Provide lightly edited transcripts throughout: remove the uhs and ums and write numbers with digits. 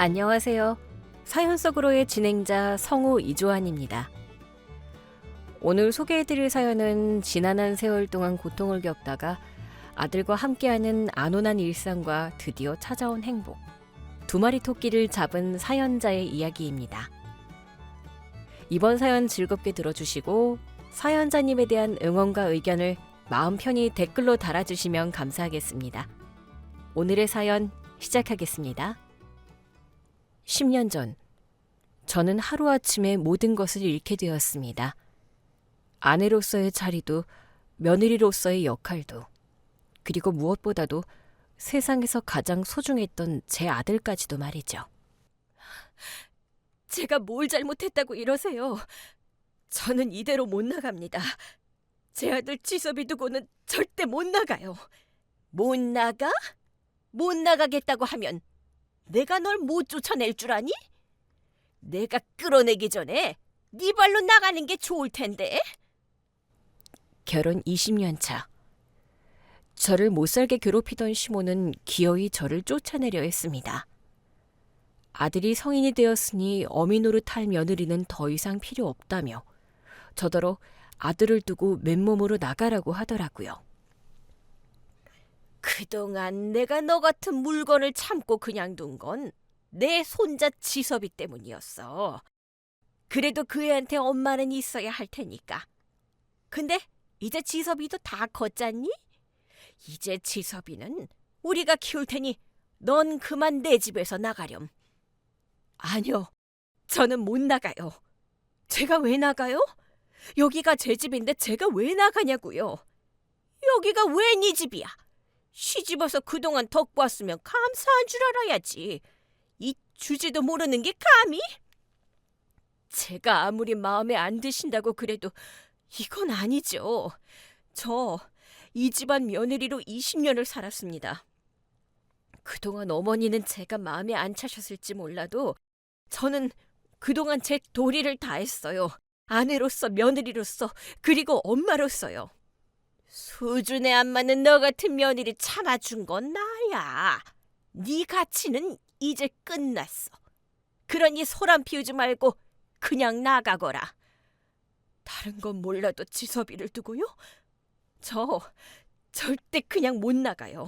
안녕하세요. 사연 속으로의 진행자 성우 이조한입니다. 오늘 소개해드릴 사연은 지난한 세월 동안 고통을 겪다가 아들과 함께하는 안온한 일상과 드디어 찾아온 행복. 두 마리 토끼를 잡은 사연자의 이야기입니다. 이번 사연 즐겁게 들어주시고 사연자님에 대한 응원과 의견을 마음 편히 댓글로 달아주시면 감사하겠습니다. 오늘의 사연 시작하겠습니다. 10년 전, 저는 하루아침에 모든 것을 잃게 되었습니다. 아내로서의 자리도, 며느리로서의 역할도, 그리고 무엇보다도 세상에서 가장 소중했던 제 아들까지도 말이죠. 제가 뭘 잘못했다고 이러세요? 저는 이대로 못 나갑니다. 제 아들 지섭이 두고는 절대 못 나가요. 못 나가? 못 나가겠다고 하면 내가 널 못 쫓아낼 줄 아니? 내가 끌어내기 전에 네 발로 나가는 게 좋을 텐데. 결혼 20년 차. 저를 못살게 괴롭히던 시모는 기어이 저를 쫓아내려 했습니다. 아들이 성인이 되었으니 어미 노릇할 며느리는 더 이상 필요 없다며 저더러 아들을 두고 맨몸으로 나가라고 하더라고요. 그동안 내가 너 같은 물건을 참고 그냥 둔 건 내 손자 지섭이 때문이었어. 그래도 그 애한테 엄마는 있어야 할 테니까. 근데 이제 지섭이도 다 컸잖니? 이제 지섭이는 우리가 키울 테니 넌 그만 내 집에서 나가렴. 아니요, 저는 못 나가요. 제가 왜 나가요? 여기가 제 집인데 제가 왜 나가냐고요. 여기가 왜 네 집이야? 시집와서 그동안 덕 봤으면 감사한 줄 알아야지. 이 주지도 모르는 게 감히? 제가 아무리 마음에 안 드신다고 그래도 이건 아니죠. 저 이 집안 며느리로 20년을 살았습니다. 그동안 어머니는 제가 마음에 안 차셨을지 몰라도 저는 그동안 제 도리를 다했어요. 아내로서, 며느리로서, 그리고 엄마로서요. 수준에 안 맞는 너 같은 며느리 참아준 건 나야. 네 가치는 이제 끝났어. 그러니 소란 피우지 말고 그냥 나가거라. 다른 건 몰라도 지섭이를 두고요? 저 절대 그냥 못 나가요.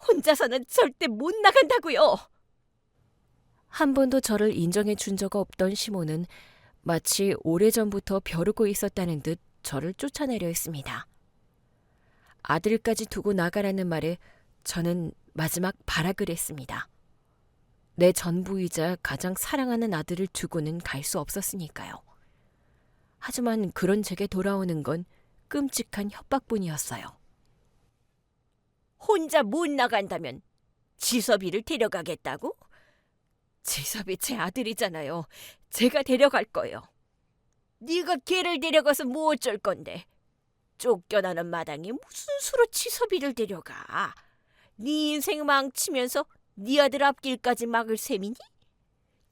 혼자서는 절대 못 나간다고요. 한 번도 저를 인정해 준 적 없던 시모는 마치 오래전부터 벼르고 있었다는 듯 저를 쫓아내려 했습니다. 아들까지 두고 나가라는 말에 저는 마지막 발악을 했습니다. 내 전부이자 가장 사랑하는 아들을 두고는 갈 수 없었으니까요. 하지만 그런 제게 돌아오는 건 끔찍한 협박뿐이었어요. 혼자 못 나간다면 지섭이를 데려가겠다고? 지섭이 제 아들이잖아요. 제가 데려갈 거요. 네가 걔를 데려가서 뭐 어쩔 건데? 쫓겨나는 마당에 무슨 수로 지섭이를 데려가? 네 인생 망치면서 네 아들 앞길까지 막을 셈이니?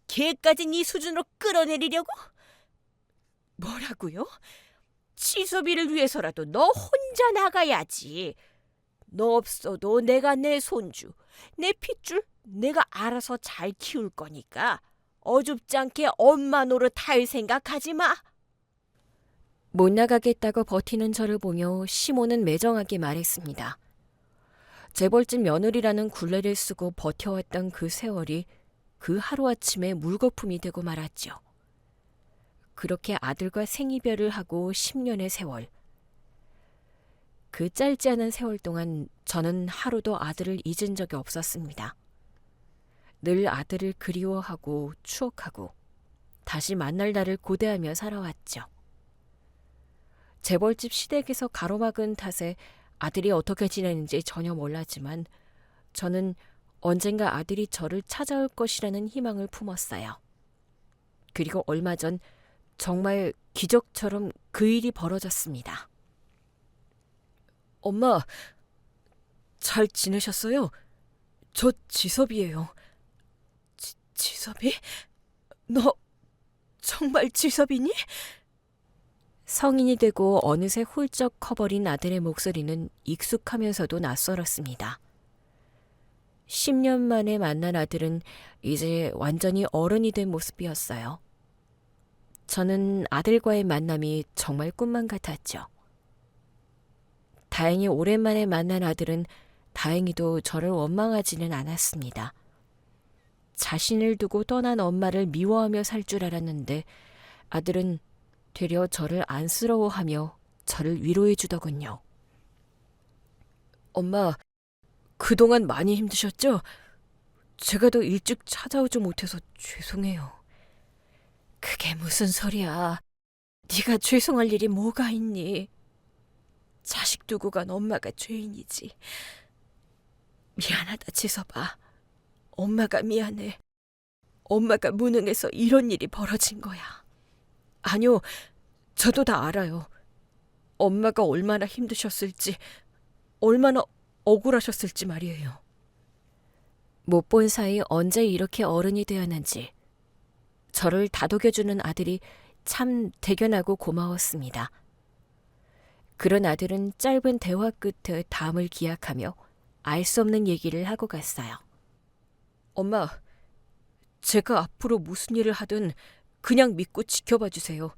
걔까지 네 수준으로 끌어내리려고? 뭐라고요? 지섭이를 위해서라도 너 혼자 나가야지. 너 없어도 내가 내 손주, 내 핏줄 내가 알아서 잘 키울 거니까 어줍지 않게 엄마 노릇 할 생각하지 마. 못 나가겠다고 버티는 저를 보며 시모는 매정하게 말했습니다. 재벌집 며느리라는 굴레를 쓰고 버텨왔던 그 세월이 그 하루아침에 물거품이 되고 말았죠. 그렇게 아들과 생이별을 하고 10년의 세월. 그 짧지 않은 세월 동안 저는 하루도 아들을 잊은 적이 없었습니다. 늘 아들을 그리워하고 추억하고 다시 만날 날을 고대하며 살아왔죠. 재벌집 시댁에서 가로막은 탓에 아들이 어떻게 지내는지 전혀 몰랐지만 저는 언젠가 아들이 저를 찾아올 것이라는 희망을 품었어요. 그리고 얼마 전 정말 기적처럼 그 일이 벌어졌습니다. 엄마, 잘 지내셨어요? 저 지섭이에요. 지섭이? 너 정말 지섭이니? 성인이 되고 어느새 훌쩍 커버린 아들의 목소리는 익숙하면서도 낯설었습니다. 10년 만에 만난 아들은 이제 완전히 어른이 된 모습이었어요. 저는 아들과의 만남이 정말 꿈만 같았죠. 다행히 오랜만에 만난 아들은 다행히도 저를 원망하지는 않았습니다. 자신을 두고 떠난 엄마를 미워하며 살 줄 알았는데 아들은 되려 저를 안쓰러워하며 저를 위로해 주더군요. 엄마, 그동안 많이 힘드셨죠? 제가 더 일찍 찾아오지 못해서 죄송해요. 그게 무슨 소리야. 네가 죄송할 일이 뭐가 있니? 자식 두고 간 엄마가 죄인이지. 미안하다, 지서봐. 엄마가 미안해. 엄마가 무능해서 이런 일이 벌어진 거야. 아니요, 저도 다 알아요. 엄마가 얼마나 힘드셨을지, 얼마나 억울하셨을지 말이에요. 못 본 사이 언제 이렇게 어른이 되었는지 저를 다독여주는 아들이 참 대견하고 고마웠습니다. 그런 아들은 짧은 대화 끝에 다음을 기약하며 알 수 없는 얘기를 하고 갔어요. 엄마, 제가 앞으로 무슨 일을 하든 그냥 믿고 지켜봐 주세요.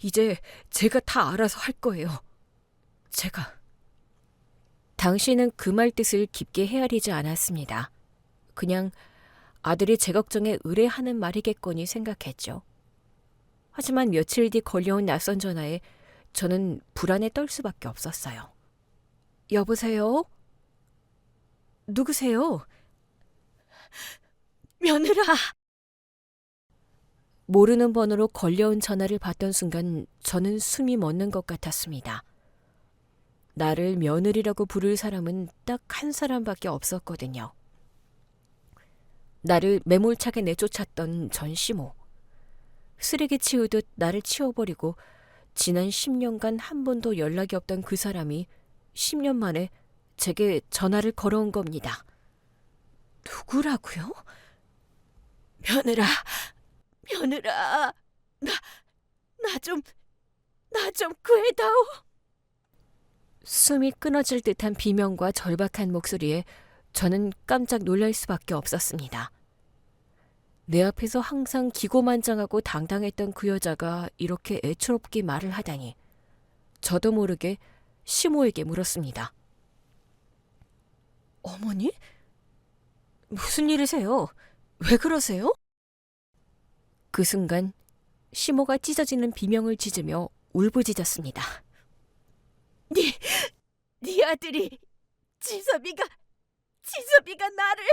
이제 제가 다 알아서 할 거예요. 제가. 당신은 그 말 뜻을 깊게 헤아리지 않았습니다. 그냥 아들이 제 걱정에 의뢰하는 말이겠거니 생각했죠. 하지만 며칠 뒤 걸려온 낯선 전화에 저는 불안에 떨 수밖에 없었어요. 여보세요? 누구세요? 며느라! 모르는 번호로 걸려온 전화를 받던 순간 저는 숨이 멎는 것 같았습니다. 나를 며느리라고 부를 사람은 딱 한 사람밖에 없었거든요. 나를 매몰차게 내쫓았던 전 시모. 쓰레기 치우듯 나를 치워버리고 지난 10년간 한 번도 연락이 없던 그 사람이 10년 만에 제게 전화를 걸어온 겁니다. 누구라고요? 며느라, 며느라, 나 좀 구해다오. 숨이 끊어질 듯한 비명과 절박한 목소리에 저는 깜짝 놀랄 수밖에 없었습니다. 내 앞에서 항상 기고만장하고 당당했던 그 여자가 이렇게 애처롭게 말을 하다니 저도 모르게 시모에게 물었습니다. 어머니? 무슨 일이세요? 왜 그러세요? 그 순간 시모가 찢어지는 비명을 짖으며 울부짖었습니다. 네 아들이 지섭이가 나를...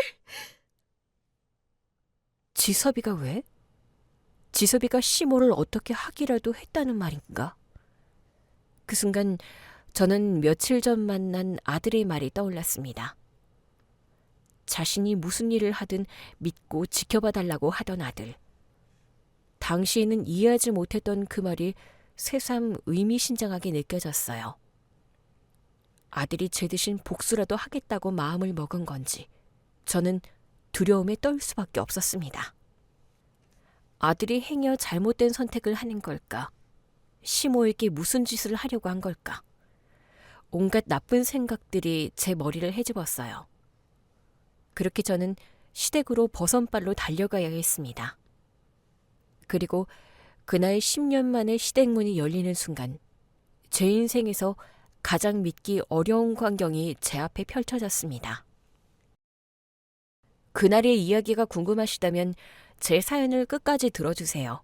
지섭이가 왜? 지섭이가 시모를 어떻게 하기라도 했다는 말인가? 그 순간 저는 며칠 전 만난 아들의 말이 떠올랐습니다. 자신이 무슨 일을 하든 믿고 지켜봐 달라고 하던 아들. 당시에는 이해하지 못했던 그 말이 새삼 의미심장하게 느껴졌어요. 아들이 제 대신 복수라도 하겠다고 마음을 먹은 건지 저는 두려움에 떨 수밖에 없었습니다. 아들이 행여 잘못된 선택을 하는 걸까? 시모에게 무슨 짓을 하려고 한 걸까? 온갖 나쁜 생각들이 제 머리를 헤집었어요. 그렇게 저는 시댁으로 버선발로 달려가야 했습니다. 그리고 그날 10년 만에 시댁 문이 열리는 순간 제 인생에서 가장 믿기 어려운 광경이 제 앞에 펼쳐졌습니다. 그날의 이야기가 궁금하시다면 제 사연을 끝까지 들어주세요.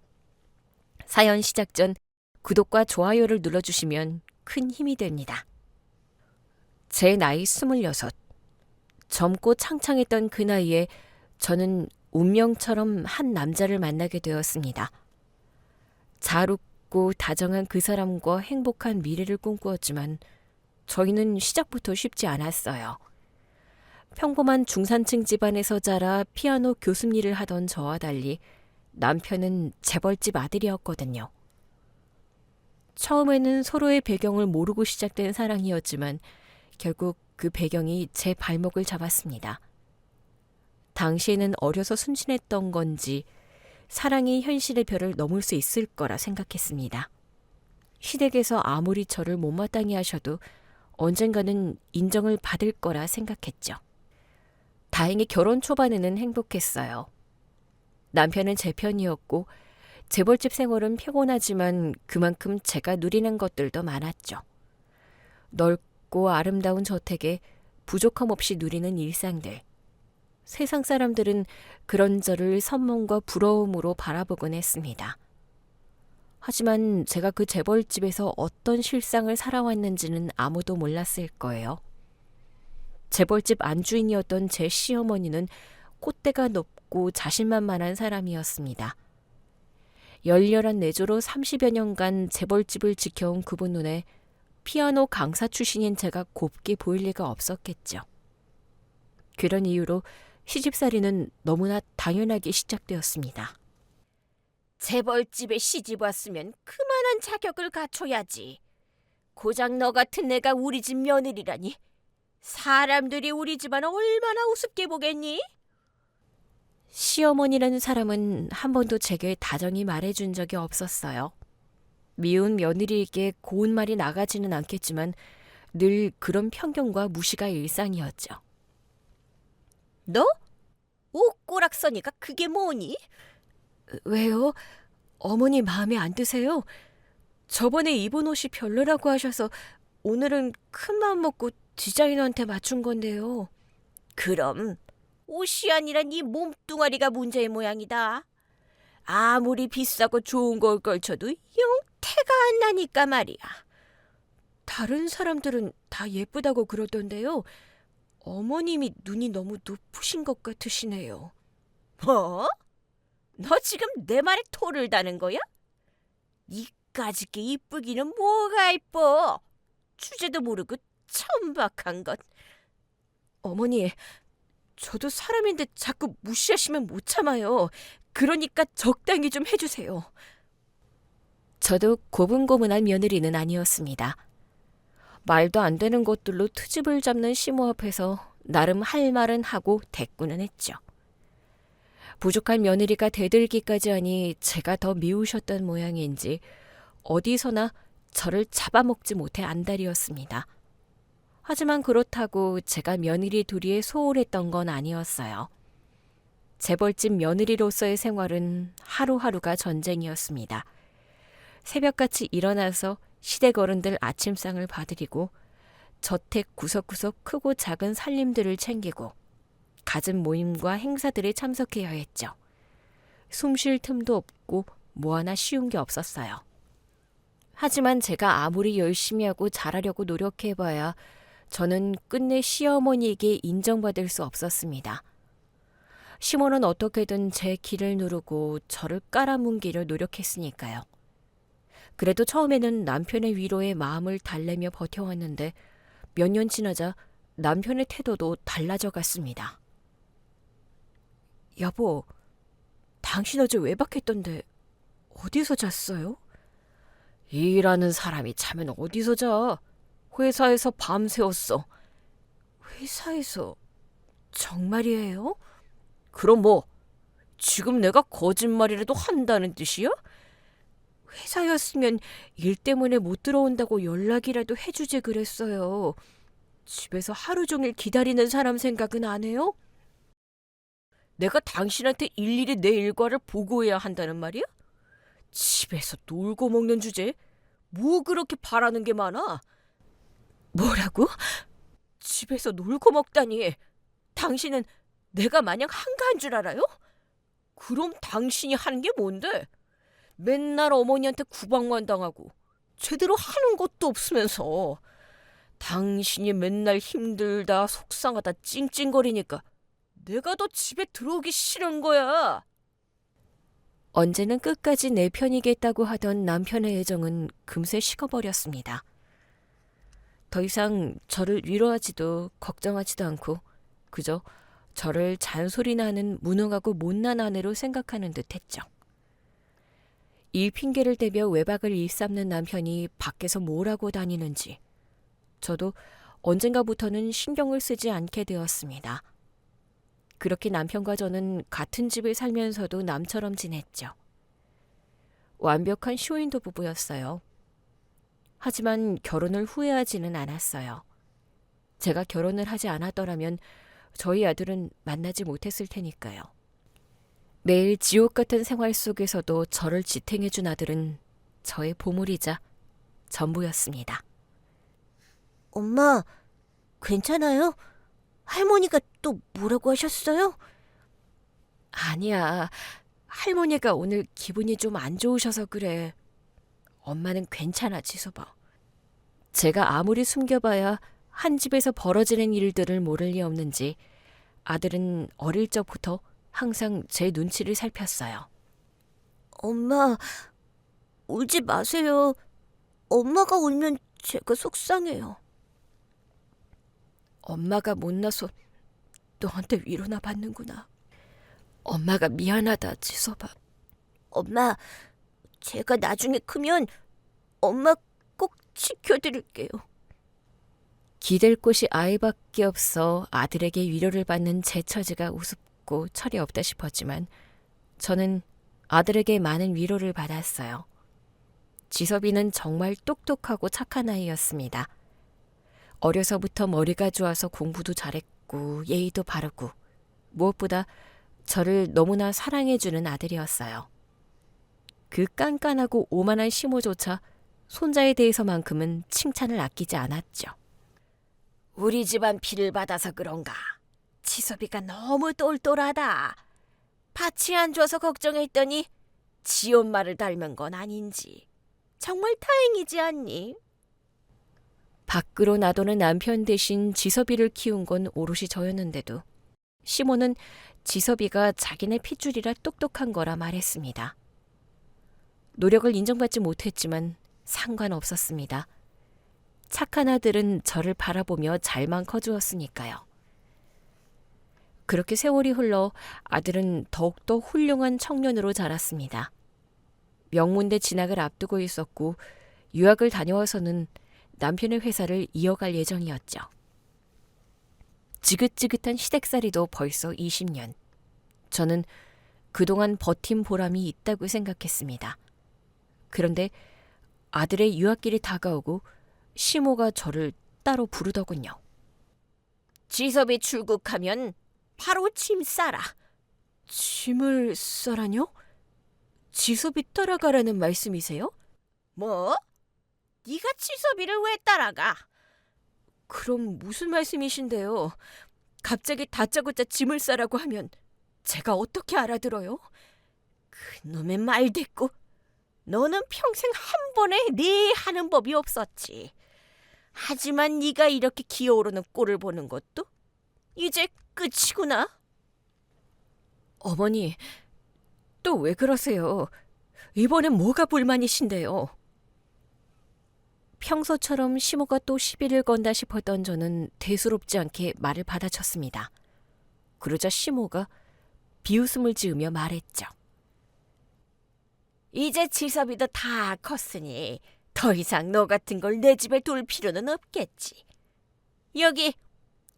사연 시작 전 구독과 좋아요를 눌러주시면 큰 힘이 됩니다. 제 나이 26. 젊고 창창했던 그 나이에 저는 운명처럼 한 남자를 만나게 되었습니다. 잘 웃고 다정한 그 사람과 행복한 미래를 꿈꾸었지만 저희는 시작부터 쉽지 않았어요. 평범한 중산층 집안에서 자라 피아노 교습 일을 하던 저와 달리 남편은 재벌집 아들이었거든요. 처음에는 서로의 배경을 모르고 시작된 사랑이었지만 결국 그 배경이 제 발목을 잡았습니다. 당시에는 어려서 순진했던 건지 사랑이 현실의 벽을 넘을 수 있을 거라 생각했습니다. 시댁에서 아무리 저를 못마땅해 하셔도 언젠가는 인정을 받을 거라 생각했죠. 다행히 결혼 초반에는 행복했어요. 남편은 제 편이었고 재벌집 생활은 피곤하지만 그만큼 제가 누리는 것들도 많았죠. 넓고 아름다운 저택에 부족함 없이 누리는 일상들. 세상 사람들은 그런 저를 선망과 부러움으로 바라보곤 했습니다. 하지만 제가 그 재벌집에서 어떤 실상을 살아왔는지는 아무도 몰랐을 거예요. 재벌집 안주인이었던 제 시어머니는 콧대가 높고 자신만만한 사람이었습니다. 열렬한 내조로 30여 년간 재벌집을 지켜온 그분 눈에 피아노 강사 출신인 제가 곱게 보일 리가 없었겠죠. 그런 이유로 시집살이는 너무나 당연하게 시작되었습니다. 재벌집에 시집 왔으면 그만한 자격을 갖춰야지. 고작 너 같은 애가 우리 집 며느리라니. 사람들이 우리 집안 얼마나 우습게 보겠니? 시어머니라는 사람은 한 번도 제게 다정히 말해준 적이 없었어요. 미운 며느리에게 고운 말이 나가지는 않겠지만 늘 그런 편견과 무시가 일상이었죠. 너? 옷꼬락서니까 그게 뭐니? 왜요? 어머니 마음에 안 드세요? 저번에 입은 옷이 별로라고 하셔서 오늘은 큰 마음 먹고 디자이너한테 맞춘 건데요. 그럼 옷이 아니라 네 몸뚱아리가 문제의 모양이다. 아무리 비싸고 좋은 걸 걸쳐도 영 태가 안 나니까 말이야. 다른 사람들은 다 예쁘다고 그러던데요. 어머님이 눈이 너무 높으신 것 같으시네요. 뭐? 너 지금 내 말에 토를 다는 거야? 이까짓 게 이쁘기는 뭐가 이뻐. 주제도 모르고 천박한 것. 어머니, 저도 사람인데 자꾸 무시하시면 못 참아요. 그러니까 적당히 좀 해주세요. 저도 고분고분한 며느리는 아니었습니다. 말도 안 되는 것들로 트집을 잡는 시모 앞에서 나름 할 말은 하고 대꾸는 했죠. 부족한 며느리가 대들기까지 하니 제가 더 미우셨던 모양인지 어디서나 저를 잡아먹지 못해 안달이었습니다. 하지만 그렇다고 제가 며느리 둘이에 소홀했던 건 아니었어요. 재벌집 며느리로서의 생활은 하루하루가 전쟁이었습니다. 새벽같이 일어나서 시댁 어른들 아침상을 봐드리고 저택 구석구석 크고 작은 살림들을 챙기고 갖은 모임과 행사들에 참석해야 했죠. 숨 쉴 틈도 없고 뭐 하나 쉬운 게 없었어요. 하지만 제가 아무리 열심히 하고 잘하려고 노력해봐야 저는 끝내 시어머니에게 인정받을 수 없었습니다. 시모는 어떻게든 제 길을 누르고 저를 깔아뭉개려 노력했으니까요. 그래도 처음에는 남편의 위로에 마음을 달래며 버텨왔는데 몇 년 지나자 남편의 태도도 달라져 갔습니다. 여보, 당신 어제 외박했던데 어디서 잤어요? 일하는 사람이 자면 어디서 자? 회사에서 밤새웠어. 회사에서? 정말이에요? 그럼 뭐, 지금 내가 거짓말이라도 한다는 뜻이야? 회사였으면 일 때문에 못 들어온다고 연락이라도 해주지 그랬어요. 집에서 하루 종일 기다리는 사람 생각은 안 해요? 내가 당신한테 일일이 내 일과를 보고해야 한다는 말이야? 집에서 놀고 먹는 주제에 뭐 그렇게 바라는 게 많아? 뭐라고? 집에서 놀고 먹다니. 당신은 내가 마냥 한가한 줄 알아요? 그럼 당신이 하는 게 뭔데? 맨날 어머니한테 구박만 당하고 제대로 하는 것도 없으면서 당신이 맨날 힘들다 속상하다 찡찡거리니까 내가 더 집에 들어오기 싫은 거야. 언제는 끝까지 내 편이겠다고 하던 남편의 애정은 금세 식어버렸습니다. 더 이상 저를 위로하지도 걱정하지도 않고 그저 저를 잔소리나 하는 무능하고 못난 아내로 생각하는 듯했죠. 일 핑계를 대며 외박을 일삼는 남편이 밖에서 뭘 하고 다니는지 저도 언젠가부터는 신경을 쓰지 않게 되었습니다. 그렇게 남편과 저는 같은 집에 살면서도 남처럼 지냈죠. 완벽한 쇼윈도 부부였어요. 하지만 결혼을 후회하지는 않았어요. 제가 결혼을 하지 않았더라면 저희 아들은 만나지 못했을 테니까요. 매일 지옥 같은 생활 속에서도 저를 지탱해준 아들은 저의 보물이자 전부였습니다. 엄마, 괜찮아요? 할머니가 또 뭐라고 하셨어요? 아니야. 할머니가 오늘 기분이 좀 안 좋으셔서 그래. 엄마는 괜찮아, 지소봐. 제가 아무리 숨겨봐야 한 집에서 벌어지는 일들을 모를 리 없는지 아들은 어릴 적부터 항상 제 눈치를 살폈어요. 엄마, 울지 마세요. 엄마가 울면 제가 속상해요. 엄마가 못나서 너한테 위로나 받는구나. 엄마가 미안하다, 지소봐. 엄마, 제가 나중에 크면 엄마 꼭 지켜드릴게요. 기댈 곳이 아이밖에 없어 아들에게 위로를 받는 제 처지가 우습고 철이 없다 싶었지만 저는 아들에게 많은 위로를 받았어요. 지섭이는 정말 똑똑하고 착한 아이였습니다. 어려서부터 머리가 좋아서 공부도 잘했고 예의도 바르고 무엇보다 저를 너무나 사랑해주는 아들이었어요. 그 깐깐하고 오만한 시모조차 손자에 대해서만큼은 칭찬을 아끼지 않았죠. 우리 집안 피를 받아서 그런가. 지섭이가 너무 똘똘하다. 밭이 안 좋아서 걱정했더니 지 엄마를 닮은 건 아닌지. 정말 다행이지 않니? 밖으로 나도는 남편 대신 지섭이를 키운 건 오롯이 저였는데도 시모는 지섭이가 자기네 핏줄이라 똑똑한 거라 말했습니다. 노력을 인정받지 못했지만 상관없었습니다. 착한 아들은 저를 바라보며 잘만 커주었으니까요. 그렇게 세월이 흘러 아들은 더욱더 훌륭한 청년으로 자랐습니다. 명문대 진학을 앞두고 있었고 유학을 다녀와서는 남편의 회사를 이어갈 예정이었죠. 지긋지긋한 시댁살이도 벌써 20년. 저는 그동안 버틴 보람이 있다고 생각했습니다. 그런데 아들의 유학길이 다가오고 시모가 저를 따로 부르더군요. 지섭이 출국하면 바로 짐 싸라. 짐을 싸라뇨? 지섭이 따라가라는 말씀이세요? 뭐? 네가 지섭이를 왜 따라가? 그럼 무슨 말씀이신데요? 갑자기 다짜고짜 짐을 싸라고 하면 제가 어떻게 알아들어요? 그놈의 말 됐고 너는 평생 한 번에 네 하는 법이 없었지. 하지만 네가 이렇게 기어오르는 꼴을 보는 것도 이제 끝이구나. 어머니, 또 왜 그러세요? 이번엔 뭐가 불만이신데요? 평소처럼 시모가 또 시비를 건다 싶었던 저는 대수롭지 않게 말을 받아쳤습니다. 그러자 시모가 비웃음을 지으며 말했죠. 이제 지섭이도 다 컸으니 더 이상 너 같은 걸 내 집에 둘 필요는 없겠지. 여기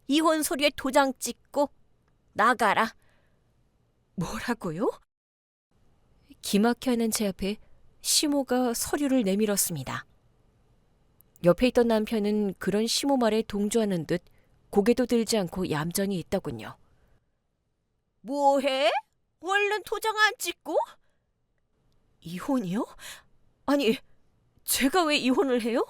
이혼 서류에 도장 찍고 나가라. 뭐라고요? 기막혀하는 제 앞에 시모가 서류를 내밀었습니다. 옆에 있던 남편은 그런 시모 말에 동조하는 듯 고개도 들지 않고 얌전히 있더군요. 뭐해? 얼른 도장 안 찍고? 이혼이요? 아니, 제가 왜 이혼을 해요?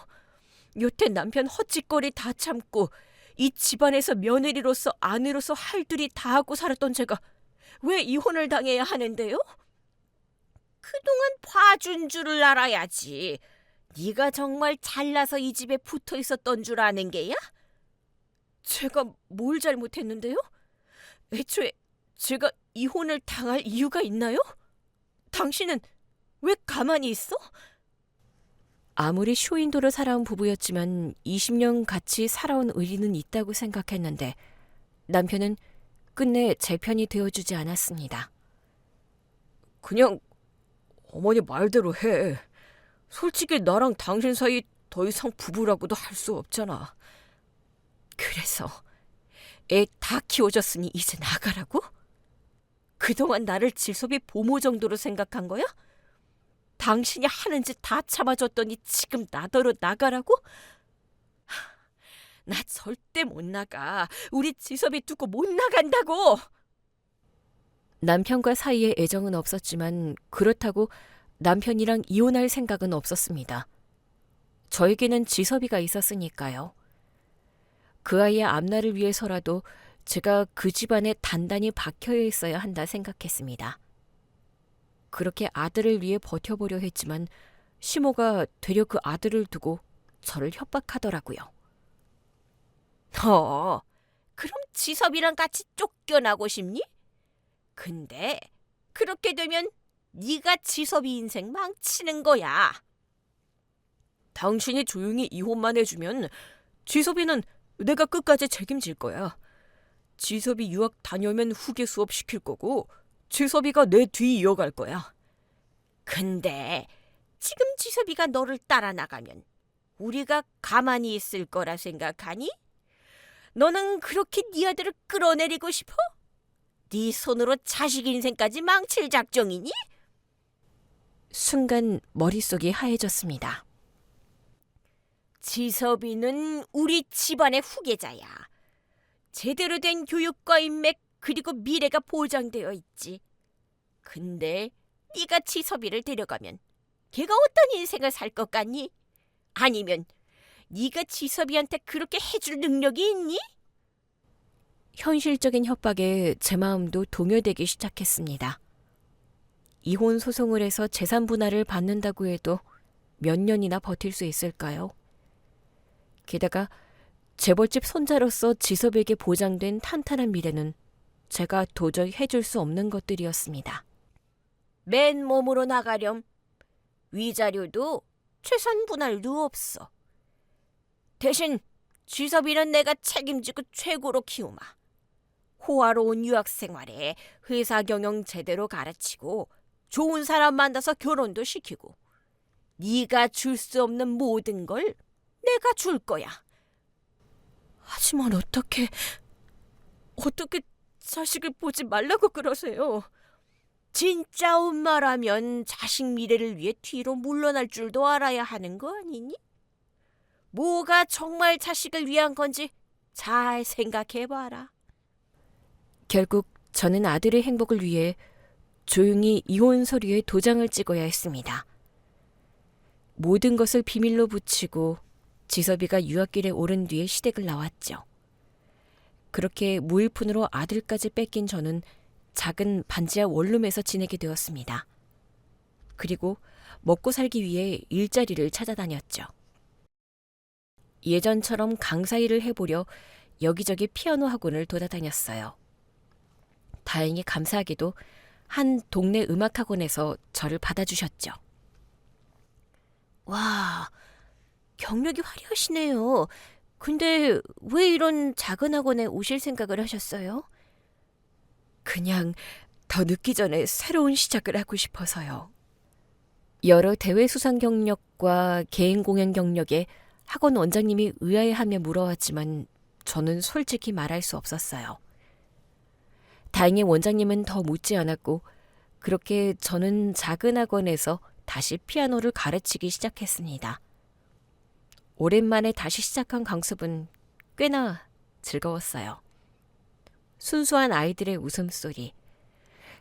여태 남편 헛짓거리 다 참고 이 집안에서 며느리로서 아내로서 할 둘이 다 하고 살았던 제가 왜 이혼을 당해야 하는데요? 그동안 봐준 줄을 알아야지. 네가 정말 잘나서 이 집에 붙어 있었던 줄 아는 게야? 제가 뭘 잘못했는데요? 애초에 제가 이혼을 당할 이유가 있나요? 당신은 왜 가만히 있어? 아무리 쇼인도로 살아온 부부였지만 20년 같이 살아온 의리는 있다고 생각했는데 남편은 끝내 제 편이 되어주지 않았습니다. 그냥 어머니 말대로 해. 솔직히 나랑 당신 사이 더 이상 부부라고도 할 수 없잖아. 그래서 애 다 키워줬으니 이제 나가라고? 그동안 나를 지섭이 보모 정도로 생각한 거야? 당신이 하는 짓 다 참아줬더니 지금 나더러 나가라고? 나 절대 못 나가. 우리 지섭이 두고 못 나간다고. 남편과 사이에 애정은 없었지만 그렇다고 남편이랑 이혼할 생각은 없었습니다. 저에게는 지섭이가 있었으니까요. 그 아이의 앞날을 위해서라도 제가 그 집안에 단단히 박혀야 있어야 한다 생각했습니다. 그렇게 아들을 위해 버텨보려 했지만 시모가 되려 그 아들을 두고 저를 협박하더라고요. 너 그럼 지섭이랑 같이 쫓겨나고 싶니? 근데 그렇게 되면 네가 지섭이 인생 망치는 거야. 당신이 조용히 이혼만 해주면 지섭이는 내가 끝까지 책임질 거야. 지섭이 유학 다녀오면 후계 수업 시킬 거고 지섭이가 내 뒤 이어갈 거야. 근데 지금 지섭이가 너를 따라 나가면 우리가 가만히 있을 거라 생각하니? 너는 그렇게 네 아들을 끌어내리고 싶어? 네 손으로 자식 인생까지 망칠 작정이니? 순간 머릿속이 하얘졌습니다. 지섭이는 우리 집안의 후계자야. 제대로 된 교육과 인맥 그리고 미래가 보장되어 있지. 근데 네가 지섭이를 데려가면 걔가 어떤 인생을 살 것 같니? 아니면 네가 지섭이한테 그렇게 해줄 능력이 있니? 현실적인 협박에 제 마음도 동요되기 시작했습니다. 이혼 소송을 해서 재산 분할을 받는다고 해도 몇 년이나 버틸 수 있을까요? 게다가 재벌집 손자로서 지섭에게 보장된 탄탄한 미래는 제가 도저히 해줄 수 없는 것들이었습니다. 맨몸으로 나가렴. 위자료도 재산 분할도 없어. 대신 지섭이는 내가 책임지고 최고로 키우마. 호화로운 유학 생활에 회사 경영 제대로 가르치고 좋은 사람 만나서 결혼도 시키고 네가 줄 수 없는 모든 걸 내가 줄 거야. 하지만 어떻게 자식을 보지 말라고 그러세요? 진짜 엄마라면 자식 미래를 위해 뒤로 물러날 줄도 알아야 하는 거 아니니? 뭐가 정말 자식을 위한 건지 잘 생각해봐라. 결국 저는 아들의 행복을 위해 조용히 이혼 서류에 도장을 찍어야 했습니다. 모든 것을 비밀로 붙이고 지섭이가 유학길에 오른 뒤에 시댁을 나왔죠. 그렇게 무일푼으로 아들까지 뺏긴 저는 작은 반지하 원룸에서 지내게 되었습니다. 그리고 먹고 살기 위해 일자리를 찾아다녔죠. 예전처럼 강사 일을 해보려 여기저기 피아노 학원을 돌아다녔어요. 다행히 감사하게도 한 동네 음악학원에서 저를 받아주셨죠. 와, 경력이 화려하시네요. 근데 왜 이런 작은 학원에 오실 생각을 하셨어요? 그냥 더 늦기 전에 새로운 시작을 하고 싶어서요. 여러 대회 수상 경력과 개인 공연 경력에 학원 원장님이 의아해하며 물어왔지만 저는 솔직히 말할 수 없었어요. 다행히 원장님은 더 묻지 않았고 그렇게 저는 작은 학원에서 다시 피아노를 가르치기 시작했습니다. 오랜만에 다시 시작한 강습은 꽤나 즐거웠어요. 순수한 아이들의 웃음소리,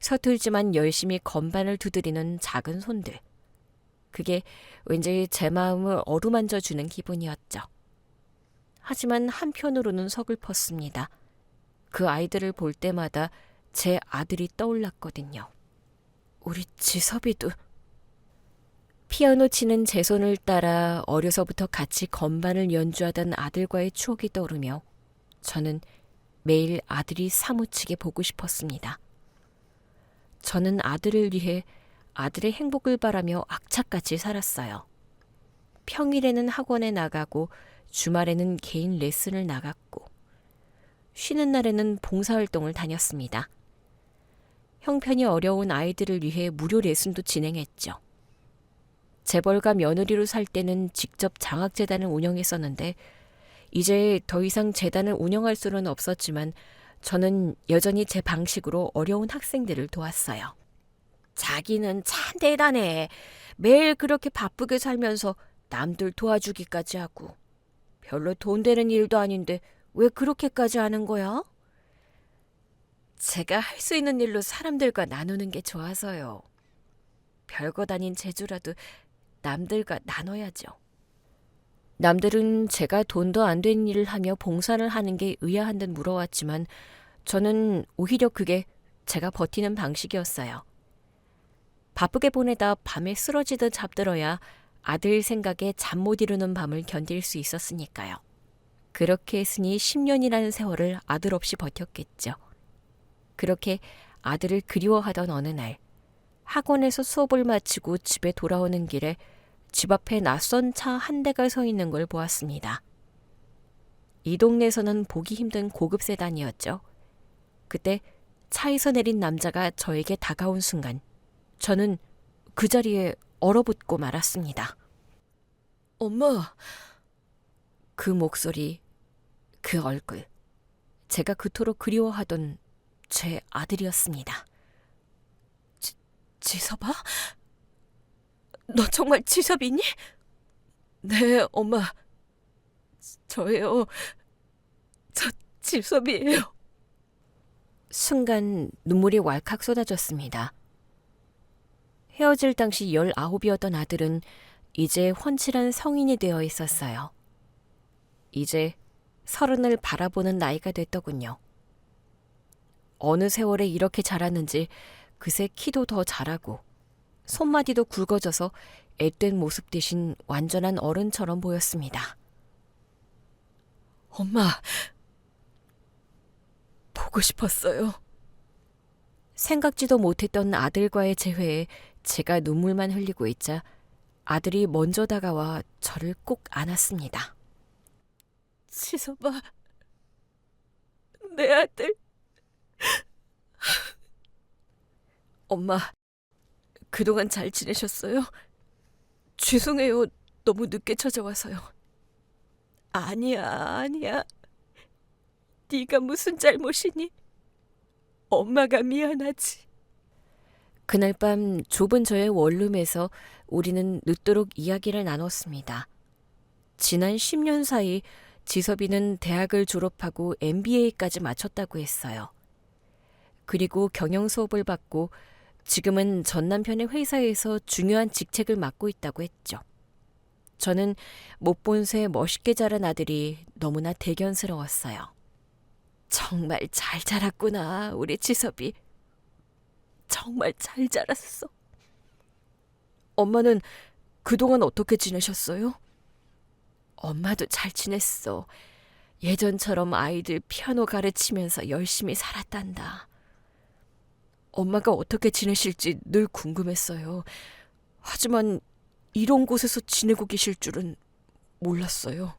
서툴지만 열심히 건반을 두드리는 작은 손들. 그게 왠지 제 마음을 어루만져주는 기분이었죠. 하지만 한편으로는 서글펐습니다. 그 아이들을 볼 때마다 제 아들이 떠올랐거든요. 우리 지섭이도. 피아노 치는 제 손을 따라 어려서부터 같이 건반을 연주하던 아들과의 추억이 떠오르며 저는 매일 아들이 사무치게 보고 싶었습니다. 저는 아들을 위해 아들의 행복을 바라며 악착같이 살았어요. 평일에는 학원에 나가고 주말에는 개인 레슨을 나갔고 쉬는 날에는 봉사활동을 다녔습니다. 형편이 어려운 아이들을 위해 무료 레슨도 진행했죠. 재벌가 며느리로 살 때는 직접 장학재단을 운영했었는데 이제 더 이상 재단을 운영할 수는 없었지만 저는 여전히 제 방식으로 어려운 학생들을 도왔어요. 자기는 참 대단해. 매일 그렇게 바쁘게 살면서 남들 도와주기까지 하고 별로 돈 되는 일도 아닌데 왜 그렇게까지 하는 거야? 제가 할 수 있는 일로 사람들과 나누는 게 좋아서요. 별것 아닌 재주라도 남들과 나눠야죠. 남들은 제가 돈도 안 된 일을 하며 봉사를 하는 게 의아한 듯 물어왔지만 저는 오히려 그게 제가 버티는 방식이었어요. 바쁘게 보내다 밤에 쓰러지듯 잠들어야 아들 생각에 잠 못 이루는 밤을 견딜 수 있었으니까요. 그렇게 했으니 10년이라는 세월을 아들 없이 버텼겠죠. 그렇게 아들을 그리워하던 어느 날, 학원에서 수업을 마치고 집에 돌아오는 길에 집 앞에 낯선 차 한 대가 서 있는 걸 보았습니다. 이 동네에서는 보기 힘든 고급 세단이었죠. 그때 차에서 내린 남자가 저에게 다가온 순간 저는 그 자리에 얼어붙고 말았습니다. 엄마! 그 목소리, 그 얼굴, 제가 그토록 그리워하던 제 아들이었습니다. 지섭아? 너 정말 지섭이니? 네, 엄마. 저예요. 저 지섭이에요. 순간 눈물이 왈칵 쏟아졌습니다. 헤어질 당시 19이었던 아들은 이제 훤칠한 성인이 되어 있었어요. 이제 30을 바라보는 나이가 됐더군요. 어느 세월에 이렇게 자랐는지 그새 키도 더 자라고 손마디도 굵어져서 앳된 모습 대신 완전한 어른처럼 보였습니다. 엄마, 보고 싶었어요. 생각지도 못했던 아들과의 재회에 제가 눈물만 흘리고 있자 아들이 먼저 다가와 저를 꼭 안았습니다. 지섭아, 내 아들. 엄마, 그동안 잘 지내셨어요? 죄송해요. 너무 늦게 찾아와서요. 아니야. 네가 무슨 잘못이니? 엄마가 미안하지. 그날 밤 좁은 저의 원룸에서 우리는 늦도록 이야기를 나눴습니다. 지난 10년 사이 지섭이는 대학을 졸업하고 MBA까지 마쳤다고 했어요. 그리고 경영 수업을 받고 지금은 전 남편의 회사에서 중요한 직책을 맡고 있다고 했죠. 저는 못 본 새 멋있게 자란 아들이 너무나 대견스러웠어요. 정말 잘 자랐구나, 우리 지섭이. 정말 잘 자랐어. 엄마는 그동안 어떻게 지내셨어요? 엄마도 잘 지냈어. 예전처럼 아이들 피아노 가르치면서 열심히 살았단다. 엄마가 어떻게 지내실지 늘 궁금했어요. 하지만 이런 곳에서 지내고 계실 줄은 몰랐어요.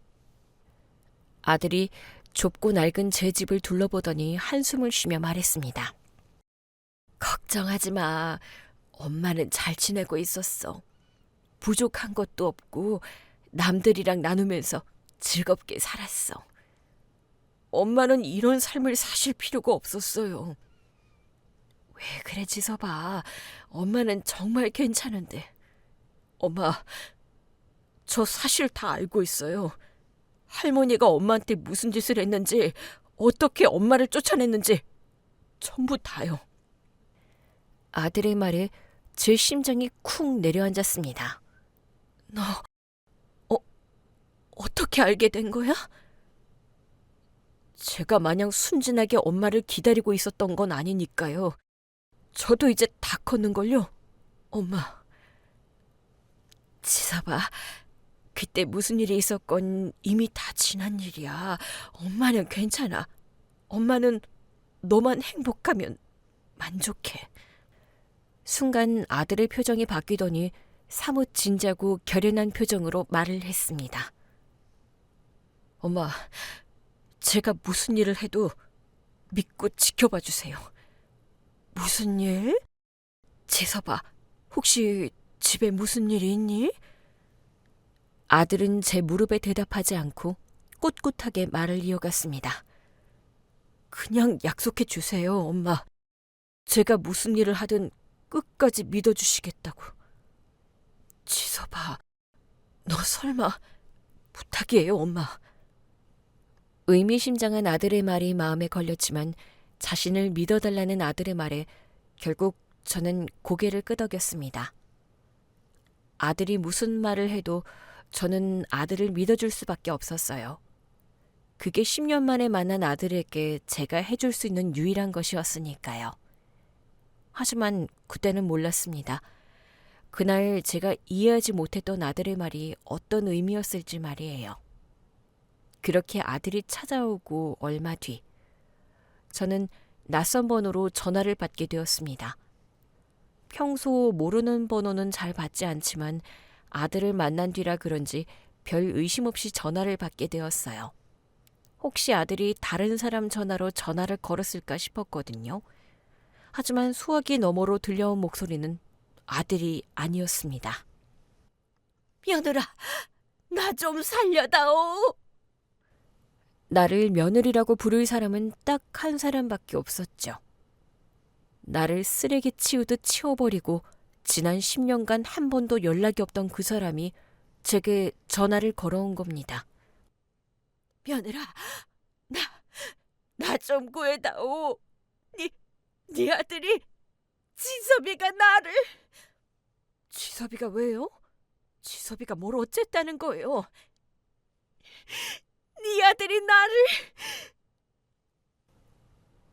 아들이 좁고 낡은 제 집을 둘러보더니 한숨을 쉬며 말했습니다. 걱정하지 마. 엄마는 잘 지내고 있었어. 부족한 것도 없고 남들이랑 나누면서 즐겁게 살았어. 엄마는 이런 삶을 사실 필요가 없었어요. 왜 그래, 지섭아. 엄마는 정말 괜찮은데. 엄마, 저 사실 다 알고 있어요. 할머니가 엄마한테 무슨 짓을 했는지, 어떻게 엄마를 쫓아냈는지 전부 다요. 아들의 말에 제 심장이 쿵 내려앉았습니다. 너 어떻게 알게 된 거야? 제가 마냥 순진하게 엄마를 기다리고 있었던 건 아니니까요. 저도 이제 다 컸는걸요. 엄마. 지섭아, 그때 무슨 일이 있었건 이미 다 지난 일이야. 엄마는 괜찮아. 엄마는 너만 행복하면 만족해. 순간 아들의 표정이 바뀌더니 사뭇 진지하고 결연한 표정으로 말을 했습니다. 엄마, 제가 무슨 일을 해도 믿고 지켜봐 주세요. 무슨 일? 지섭아, 혹시 집에 무슨 일이 있니? 아들은 제 무릎에 대답하지 않고 꿋꿋하게 말을 이어갔습니다. 그냥 약속해 주세요, 엄마. 제가 무슨 일을 하든 끝까지 믿어주시겠다고. 지섭아, 너 설마 부탁이에요, 엄마. 의미심장한 아들의 말이 마음에 걸렸지만 자신을 믿어달라는 아들의 말에 결국 저는 고개를 끄덕였습니다. 아들이 무슨 말을 해도 저는 아들을 믿어줄 수밖에 없었어요. 그게 10년 만에 만난 아들에게 제가 해줄 수 있는 유일한 것이었으니까요. 하지만 그때는 몰랐습니다. 그날 제가 이해하지 못했던 아들의 말이 어떤 의미였을지 말이에요. 그렇게 아들이 찾아오고 얼마 뒤, 저는 낯선 번호로 전화를 받게 되었습니다. 평소 모르는 번호는 잘 받지 않지만 아들을 만난 뒤라 그런지 별 의심 없이 전화를 받게 되었어요. 혹시 아들이 다른 사람 전화로 전화를 걸었을까 싶었거든요. 하지만 수화기 너머로 들려온 목소리는 아들이 아니었습니다. 며느라, 나 좀 살려다오. 나를 며느리라고 부를 사람은 딱 한 사람밖에 없었죠. 나를 쓰레기 치우듯 치워버리고 지난 10년간 한 번도 연락이 없던 그 사람이 제게 전화를 걸어온 겁니다. 며느라, 나 좀 구해다오. 네 아들이 지섭이가 나를... 지섭이가 왜요? 지섭이가 뭘 어쨌다는 거예요? 네 아들이 나를...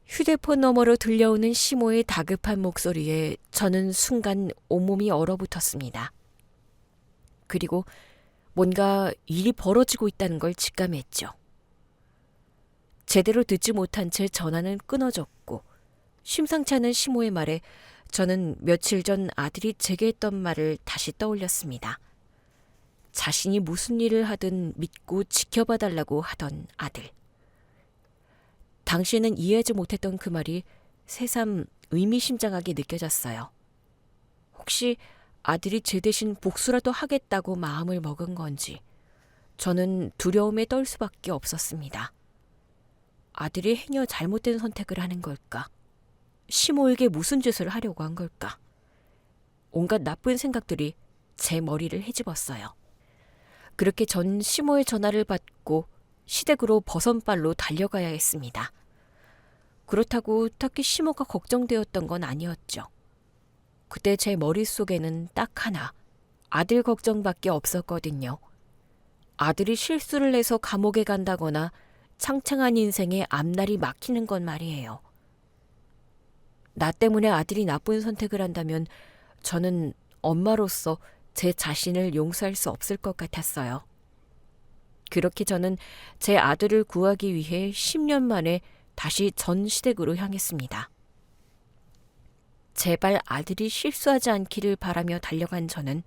휴대폰 너머로 들려오는 시모의 다급한 목소리에 저는 순간 온몸이 얼어붙었습니다. 그리고 뭔가 일이 벌어지고 있다는 걸 직감했죠. 제대로 듣지 못한 채 전화는 끊어졌고 심상치 않은 시모의 말에 저는 며칠 전 아들이 제게 했던 말을 다시 떠올렸습니다. 자신이 무슨 일을 하든 믿고 지켜봐달라고 하던 아들. 당시에는 이해하지 못했던 그 말이 새삼 의미심장하게 느껴졌어요. 혹시 아들이 제 대신 복수라도 하겠다고 마음을 먹은 건지 저는 두려움에 떨 수밖에 없었습니다. 아들이 행여 잘못된 선택을 하는 걸까? 시모에게 무슨 짓을 하려고 한 걸까? 온갖 나쁜 생각들이 제 머리를 헤집었어요. 그렇게 전 시모의 전화를 받고 시댁으로 버선발로 달려가야 했습니다. 그렇다고 딱히 시모가 걱정되었던 건 아니었죠. 그때 제 머릿속에는 딱 하나, 아들 걱정밖에 없었거든요. 아들이 실수를 해서 감옥에 간다거나 창창한 인생에 앞날이 막히는 건 말이에요. 나 때문에 아들이 나쁜 선택을 한다면 저는 엄마로서 제 자신을 용서할 수 없을 것 같았어요. 그렇게 저는 제 아들을 구하기 위해 10년 만에 다시 전 시댁으로 향했습니다. 제발 아들이 실수하지 않기를 바라며 달려간 저는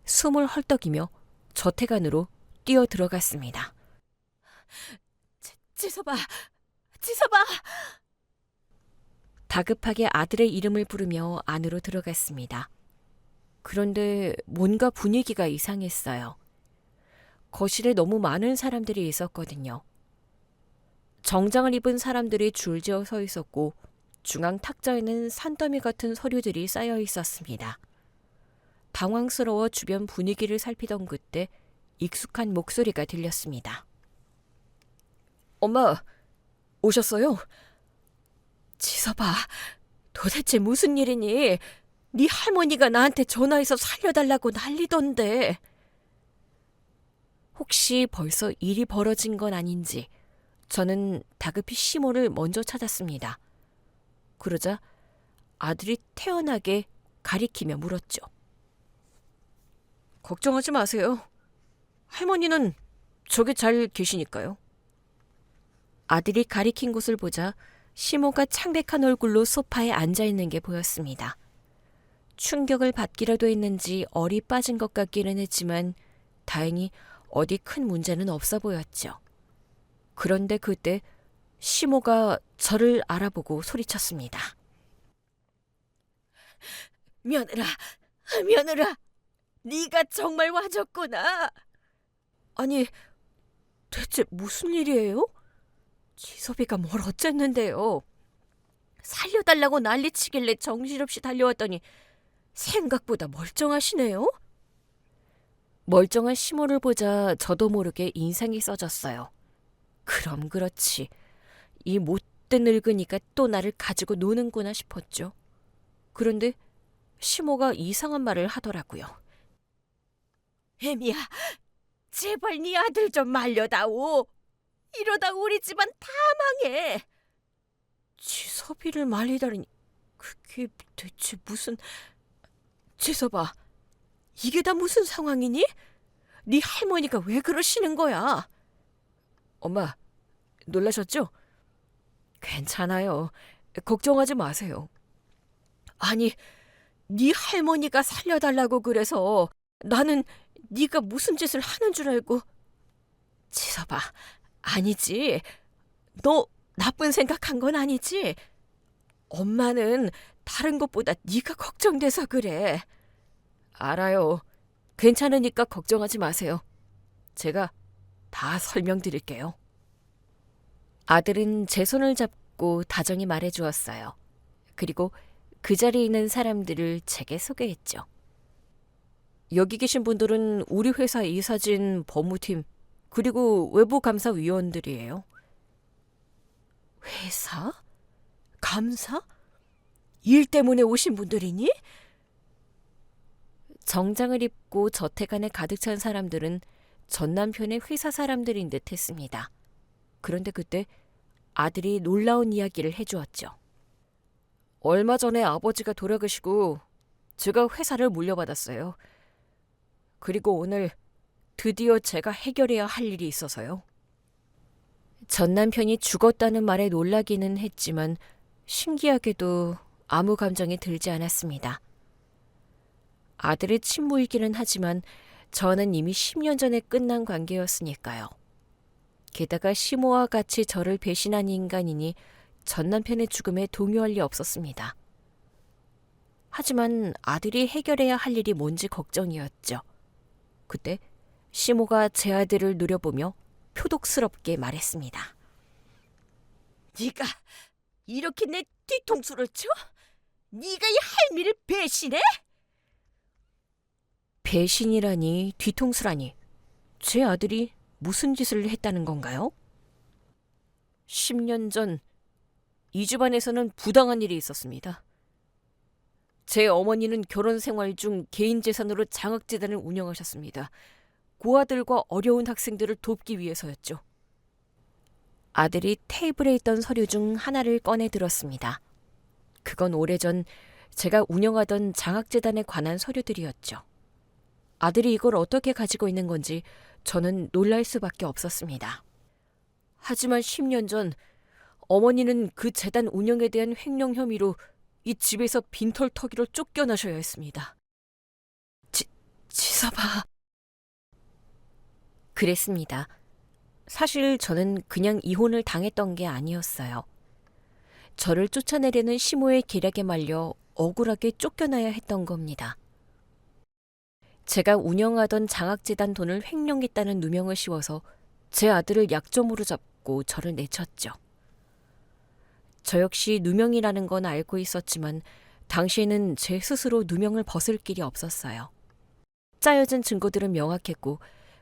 숨을 헐떡이며 저택 안으로 뛰어 들어갔습니다. 지섭아! 다급하게 아들의 이름을 부르며 안으로 들어갔습니다. 그런데 뭔가 분위기가 이상했어요. 거실에 너무 많은 사람들이 있었거든요. 정장을 입은 사람들이 줄지어 서 있었고 중앙 탁자에는 산더미 같은 서류들이 쌓여 있었습니다. 당황스러워 주변 분위기를 살피던 그때 익숙한 목소리가 들렸습니다. 엄마, 오셨어요? 지섭아, 도대체 무슨 일이니? 네 할머니가 나한테 전화해서 살려달라고 난리던데. 혹시 벌써 일이 벌어진 건 아닌지 저는 다급히 시모를 먼저 찾았습니다. 그러자 아들이 태연하게 가리키며 물었죠. 걱정하지 마세요. 할머니는 저기 잘 계시니까요. 아들이 가리킨 곳을 보자 시모가 창백한 얼굴로 소파에 앉아있는 게 보였습니다. 충격을 받기라도 했는지 얼이 빠진 것 같기는 했지만 다행히 어디 큰 문제는 없어 보였죠. 그런데 그때 시모가 저를 알아보고 소리쳤습니다. 며느라, 네가 정말 와줬구나. 아니, 대체 무슨 일이에요? 지섭이가 뭘 어쨌는데요. 살려달라고 난리치길래 정신없이 달려왔더니 생각보다 멀쩡하시네요. 멀쩡한 시모를 보자 저도 모르게 인상이 써졌어요. 그럼 그렇지. 이 못된 늙은이가 또 나를 가지고 노는구나 싶었죠. 그런데 시모가 이상한 말을 하더라고요. 애미야, 제발 네 아들 좀 말려다오. 이러다 우리 집안 다 망해. 지섭이를 말리다니, 그게 대체 무슨... 지섭아, 이게 다 무슨 상황이니? 네 할머니가 왜 그러시는 거야? 엄마, 놀라셨죠? 괜찮아요. 걱정하지 마세요. 아니, 네 할머니가 살려달라고 그래서 나는 네가 무슨 짓을 하는 줄 알고... 지섭아, 아니지. 너 나쁜 생각한 건 아니지? 엄마는 다른 것보다 네가 걱정돼서 그래. 알아요. 괜찮으니까 걱정하지 마세요. 제가 다 설명드릴게요. 아들은 제 손을 잡고 다정히 말해주었어요. 그리고 그 자리에 있는 사람들을 제게 소개했죠. 여기 계신 분들은 우리 회사 이사진, 법무팀, 그리고 외부감사위원들이에요. 회사? 감사? 일 때문에 오신 분들이니? 정장을 입고 저택 안에 가득 찬 사람들은 전 남편의 회사 사람들인 듯 했습니다. 그런데 그때 아들이 놀라운 이야기를 해주었죠. 얼마 전에 아버지가 돌아가시고 제가 회사를 물려받았어요. 그리고 오늘 드디어 제가 해결해야 할 일이 있어서요. 전 남편이 죽었다는 말에 놀라기는 했지만 신기하게도 아무 감정이 들지 않았습니다. 아들의 친모이기는 하지만 저는 이미 10년 전에 끝난 관계였으니까요. 게다가 시모와 같이 저를 배신한 인간이니 전 남편의 죽음에 동요할 리 없었습니다. 하지만 아들이 해결해야 할 일이 뭔지 걱정이었죠. 그때 시모가 제 아들을 노려보며 표독스럽게 말했습니다. 네가 이렇게 내 뒤통수를 쳐? 네가 이 할미를 배신해? 배신이라니, 뒤통수라니. 제 아들이 무슨 짓을 했다는 건가요? 10년 전 이 집안에서는 부당한 일이 있었습니다. 제 어머니는 결혼 생활 중 개인 재산으로 장학재단을 운영하셨습니다. 고아들과 어려운 학생들을 돕기 위해서였죠. 아들이 테이블에 있던 서류 중 하나를 꺼내 들었습니다. 그건 오래전 제가 운영하던 장학재단에 관한 서류들이었죠. 아들이 이걸 어떻게 가지고 있는 건지 저는 놀랄 수밖에 없었습니다. 하지만 10년 전 어머니는 그 재단 운영에 대한 횡령 혐의로 이 집에서 빈털터기로 쫓겨나셔야 했습니다. 지섭아. 그랬습니다. 사실 저는 그냥 이혼을 당했던 게 아니었어요. 저를 쫓아내려는 시모의 계략에 말려 억울하게 쫓겨나야 했던 겁니다. 제가 운영하던 장학재단 돈을 횡령했다는 누명을 씌워서 제 아들을 약점으로 잡고 저를 내쳤죠. 저 역시 누명이라는 건 알고 있었지만 당시에는 제 스스로 누명을 벗을 길이 없었어요. 짜여진 증거들은 명확했고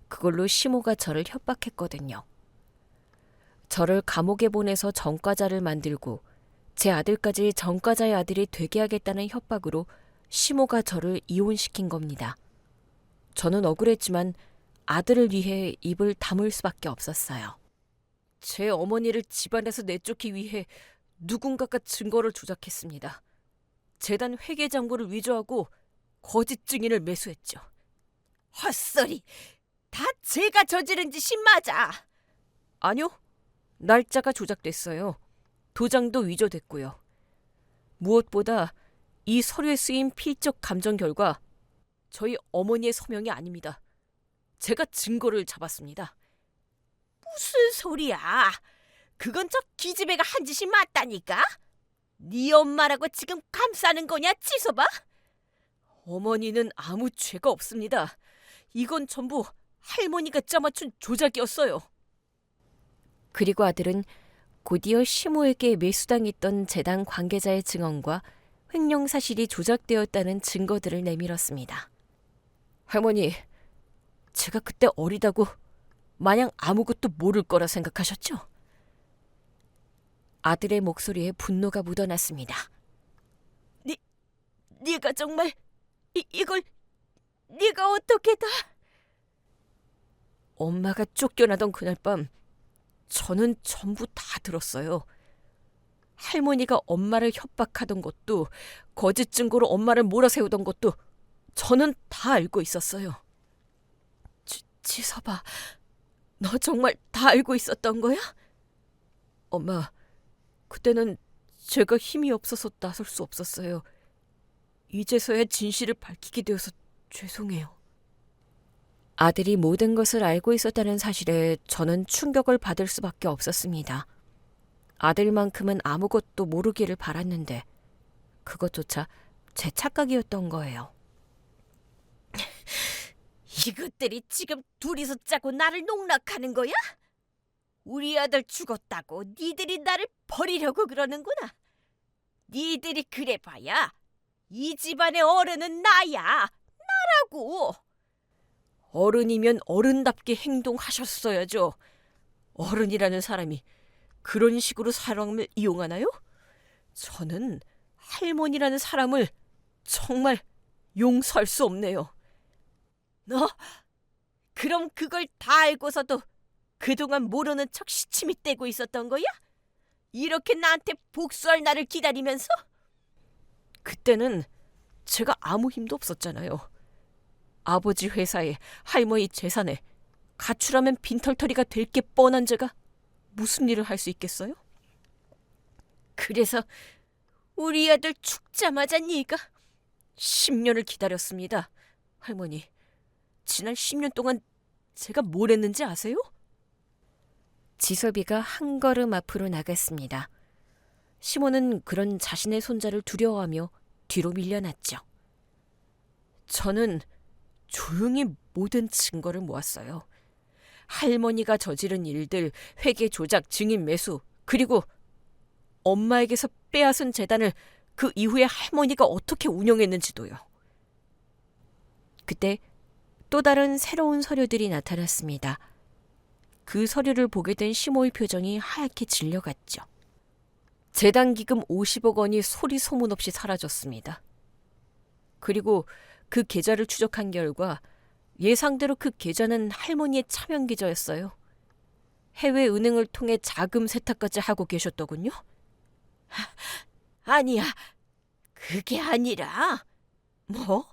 그걸로 시모가 저를 협박했거든요. 저를 감옥에 보내서 전과자를 만들고 제 아들까지 전과자의 아들이 되게 하겠다는 협박으로 시모가 저를 이혼시킨 겁니다. 저는 억울했지만 아들을 위해 입을 다물 수밖에 없었어요. 제 어머니를 집안에서 내쫓기 위해 누군가가 증거를 조작했습니다. 재단 회계장부를 위조하고 거짓 증인을 매수했죠. 헛소리! 다 제가 저지른 짓이 맞아! 아니요. 날짜가 조작됐어요. 도장도 위조됐고요. 무엇보다 이 서류에 쓰인 필적 감정 결과 저희 어머니의 서명이 아닙니다. 제가 증거를 잡았습니다. 무슨 소리야? 그건 저 기집애가 한 짓이 맞다니까? 네 엄마라고 지금 감싸는 거냐, 지소봐? 어머니는 아무 죄가 없습니다. 이건 전부 할머니가 짜맞춘 조작이었어요. 그리고 아들은 곧이어 시모에게 매수당했던 재단 관계자의 증언과 횡령 사실이 조작되었다는 증거들을 내밀었습니다. 할머니, 제가 그때 어리다고 마냥 아무것도 모를 거라 생각하셨죠? 아들의 목소리에 분노가 묻어났습니다. 네가 정말 이걸 네가 어떻게 다... 엄마가 쫓겨나던 그날 밤 저는 전부 다 들었어요. 할머니가 엄마를 협박하던 것도 거짓 증거로 엄마를 몰아세우던 것도 저는 다 알고 있었어요. 지서봐, 너 정말 다 알고 있었던 거야? 엄마, 그때는 제가 힘이 없어서 나설 수 없었어요. 이제서야 진실을 밝히게 되어서 죄송해요. 아들이 모든 것을 알고 있었다는 사실에 저는 충격을 받을 수밖에 없었습니다. 아들만큼은 아무것도 모르기를 바랐는데 그것조차 제 착각이었던 거예요. 이것들이 지금 둘이서 짜고 나를 농락하는 거야? 우리 아들 죽었다고 니들이 나를 버리려고 그러는구나. 니들이 그래봐야 이 집안의 어른은 나야. 나라고. 어른이면 어른답게 행동하셨어야죠. 어른이라는 사람이 그런 식으로 사람을 이용하나요? 저는 할머니라는 사람을 정말 용서할 수 없네요. 너 그럼 그걸 다 알고서도 그동안 모르는 척 시침이 떼고 있었던 거야? 이렇게 나한테 복수할 날을 기다리면서? 그때는 제가 아무 힘도 없었잖아요. 아버지 회사에, 할머니 재산에 가출하면 빈털터리가 될 게 뻔한 제가 무슨 일을 할 수 있겠어요? 그래서 우리 아들 죽자마자 네가 10년을 기다렸습니다. 할머니, 지난 10년 동안 제가 뭘 했는지 아세요? 지섭이가 한 걸음 앞으로 나갔습니다. 시몬은 그런 자신의 손자를 두려워하며 뒤로 밀려났죠. 저는 조용히 모든 증거를 모았어요. 할머니가 저지른 일들, 회계 조작, 증인 매수, 그리고 엄마에게서 빼앗은 재단을 그 이후에 할머니가 어떻게 운영했는지도요. 그때 또 다른 새로운 서류들이 나타났습니다. 그 서류를 보게 된 시모의 표정이 하얗게 질려갔죠. 재단 기금 50억 원이 소리 소문 없이 사라졌습니다. 그리고 그 계좌를 추적한 결과 예상대로 그 계좌는 할머니의 차명 계좌였어요. 해외 은행을 통해 자금 세탁까지 하고 계셨더군요. 아니야, 그게 아니라 뭐?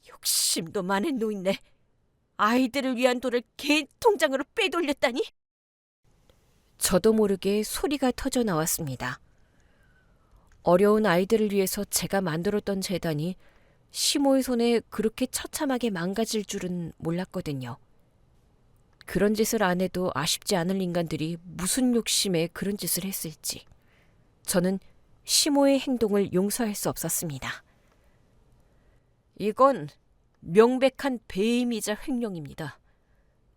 욕심도 많은 노인네. 아이들을 위한 돈을 개 통장으로 빼돌렸다니? 저도 모르게 소리가 터져 나왔습니다. 어려운 아이들을 위해서 제가 만들었던 재단이 시모의 손에 그렇게 처참하게 망가질 줄은 몰랐거든요. 그런 짓을 안 해도 아쉽지 않을 인간들이 무슨 욕심에 그런 짓을 했을지. 저는 시모의 행동을 용서할 수 없었습니다. 이건 명백한 배임이자 횡령입니다.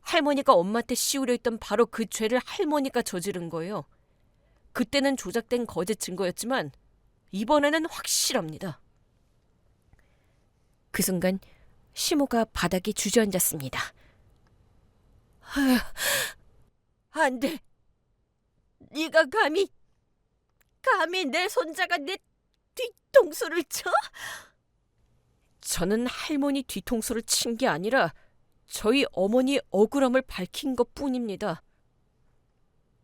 할머니가 엄마한테 씌우려 했던 바로 그 죄를 할머니가 저지른 거예요. 그때는 조작된 거짓 증거였지만 이번에는 확실합니다. 그 순간 시모가 바닥에 주저앉았습니다. 안 돼. 네가 감히 내 손자가 내 뒤통수를 쳐? 저는 할머니 뒤통수를 친 게 아니라 저희 어머니의 억울함을 밝힌 것뿐입니다.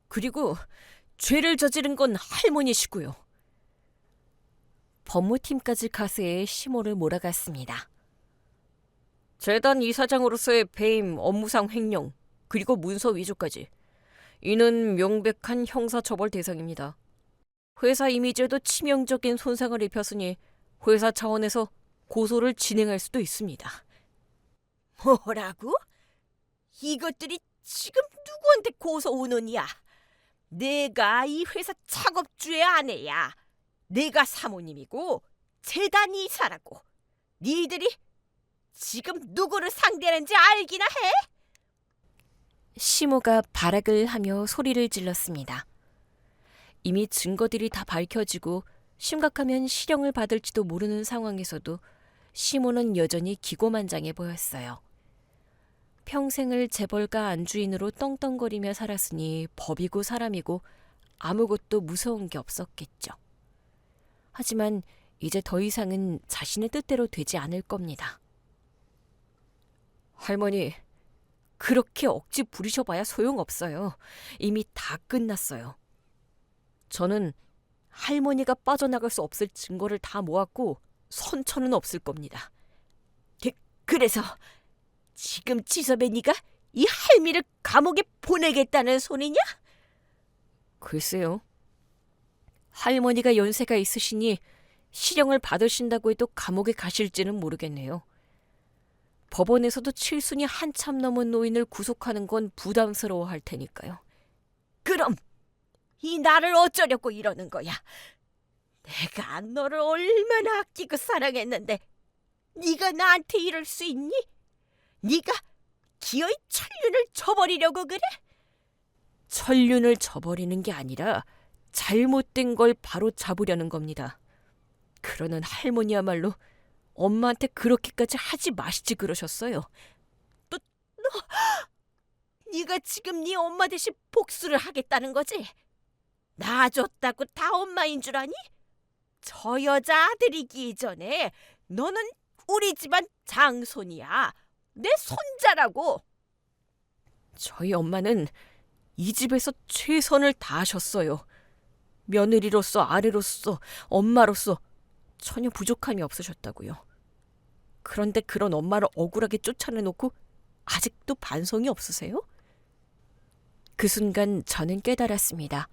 그리고 죄를 저지른 건 할머니시고요. 법무팀까지 가세해 시모를 몰아갔습니다. 재단 이사장으로서의 배임, 업무상 횡령, 그리고 문서 위조까지. 이는 명백한 형사처벌 대상입니다. 회사 이미지에도 치명적인 손상을 입혔으니 회사 차원에서 고소를 진행할 수도 있습니다. 뭐라고? 이것들이 지금 누구한테 고소 오느냐? 내가 이 회사 창업주의 아내야. 내가 사모님이고 재단 이사라고. 니들이 지금 누구를 상대하는지 알기나 해? 시모가 발악을 하며 소리를 질렀습니다. 이미 증거들이 다 밝혀지고 심각하면 실형을 받을지도 모르는 상황에서도 시모는 여전히 기고만장해 보였어요. 평생을 재벌가 안주인으로 떵떵거리며 살았으니 법이고 사람이고 아무것도 무서운 게 없었겠죠. 하지만 이제 더 이상은 자신의 뜻대로 되지 않을 겁니다. 할머니, 그렇게 억지 부리셔봐야 소용없어요. 이미 다 끝났어요. 저는 할머니가 빠져나갈 수 없을 증거를 다 모았고 선처는 없을 겁니다. 그래서 지금 지섭의 네가 이 할미를 감옥에 보내겠다는 소리냐? 글쎄요. 할머니가 연세가 있으시니 실형을 받으신다고 해도 감옥에 가실지는 모르겠네요. 법원에서도 칠순이 한참 넘은 노인을 구속하는 건 부담스러워할 테니까요. 그럼 이 나를 어쩌려고 이러는 거야? 내가 너를 얼마나 아끼고 사랑했는데 네가 나한테 이럴 수 있니? 네가 기어이 천륜을 저버리려고 그래? 천륜을 저버리는 게 아니라 잘못된 걸 바로 잡으려는 겁니다. 그러는 할머니야말로 엄마한테 그렇게까지 하지 마시지 그러셨어요. 네가 지금 네 엄마 대신 복수를 하겠다는 거지? 낳아줬다고 다 엄마인 줄 아니? 저 여자 아들이기 전에 너는 우리 집안 장손이야. 내 손자라고. 저희 엄마는 이 집에서 최선을 다하셨어요. 며느리로서, 아내로서, 엄마로서 전혀 부족함이 없으셨다고요. 그런데 그런 엄마를 억울하게 쫓아내놓고 아직도 반성이 없으세요? 그 순간 저는 깨달았습니다.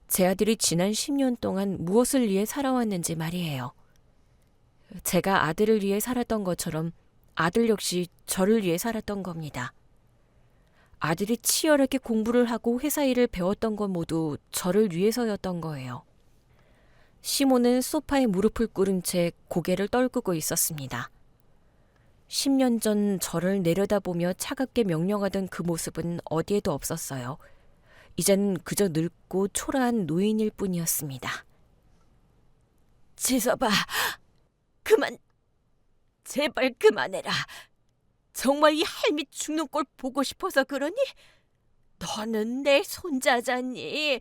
제 아들이 지난 10년 동안 무엇을 위해 살아왔는지 말이에요. 제가 아들을 위해 살았던 것처럼 아들 역시 저를 위해 살았던 겁니다. 아들이 치열하게 공부를 하고 회사 일을 배웠던 건 모두 저를 위해서였던 거예요. 시모는 소파에 무릎을 꿇은 채 고개를 떨구고 있었습니다. 10년 전 저를 내려다보며 차갑게 명령하던 그 모습은 어디에도 없었어요. 이젠 그저 늙고 초라한 노인일 뿐이었습니다. 지섭아, 그만, 제발 그만해라. 정말 이 할미 죽는 꼴 보고 싶어서 그러니? 너는 내 손자잖니.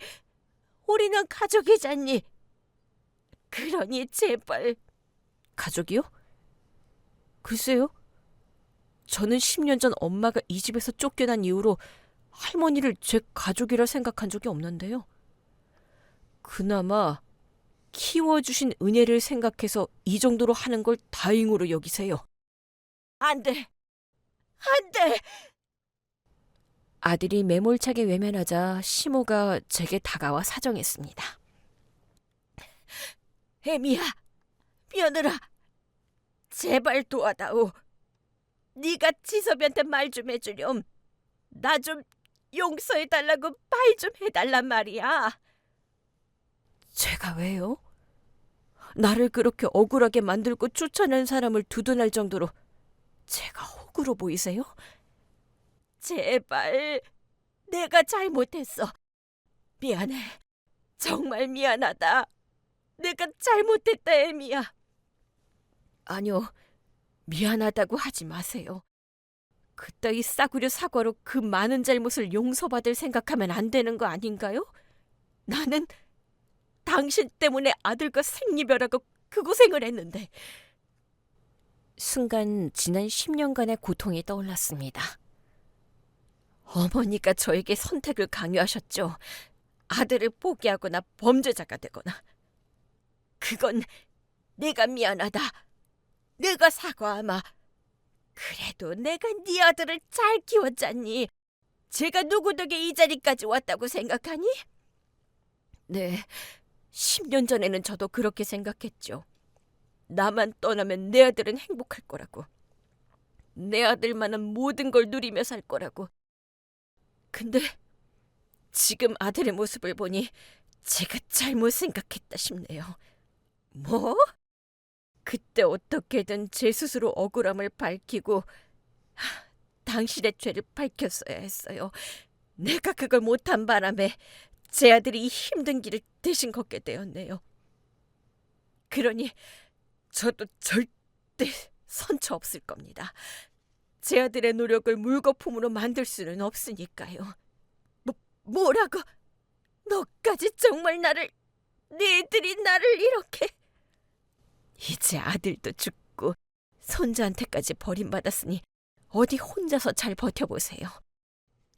우리는 가족이잖니. 그러니 제발. 가족이요? 글쎄요. 저는 10년 전 엄마가 이 집에서 쫓겨난 이후로 할머니를 제 가족이라 생각한 적이 없는데요. 그나마 키워주신 은혜를 생각해서 이 정도로 하는 걸 다행으로 여기세요. 안 돼. 안 돼. 아들이 매몰차게 외면하자 시모가 제게 다가와 사정했습니다. 애미야, 며느라, 제발 도와다오. 네가 지섭이한테 말 좀 해주렴. 나 좀 용서해달라고 말 좀 해달란 말이야. 제가 왜요? 나를 그렇게 억울하게 만들고 쫓아낸 사람을 두둔할 정도로 제가 호구로 보이세요? 제발, 내가 잘못했어. 미안해. 정말 미안하다. 내가 잘못했다, 애미야. 아니요, 미안하다고 하지 마세요. 그따위 싸구려 사과로 그 많은 잘못을 용서받을 생각하면 안 되는 거 아닌가요? 나는 당신 때문에 아들과 생리별하고 그 고생을 했는데. 순간 지난 10년간의 고통이 떠올랐습니다. 어머니가 저에게 선택을 강요하셨죠. 아들을 포기하거나 범죄자가 되거나. 그건 내가 미안하다. 내가 사과하마. 그래도 내가 네 아들을 잘 키웠잖니. 제가 누구 덕에 이 자리까지 왔다고 생각하니? 네, 10년 전에는 저도 그렇게 생각했죠. 나만 떠나면 내 아들은 행복할 거라고. 내 아들만은 모든 걸 누리며 살 거라고. 근데 지금 아들의 모습을 보니 제가 잘못 생각했다 싶네요. 뭐? 그때 어떻게든 제 스스로 억울함을 밝히고 당신의 죄를 밝혔어야 했어요. 내가 그걸 못한 바람에 제 아들이 이 힘든 길을 대신 걷게 되었네요. 그러니 저도 절대 선처 없을 겁니다. 제 아들의 노력을 물거품으로 만들 수는 없으니까요. 뭐라고? 너까지 정말 너희들이 나를 이렇게... 이제 아들도 죽고 손자한테까지 버림받았으니 어디 혼자서 잘 버텨보세요.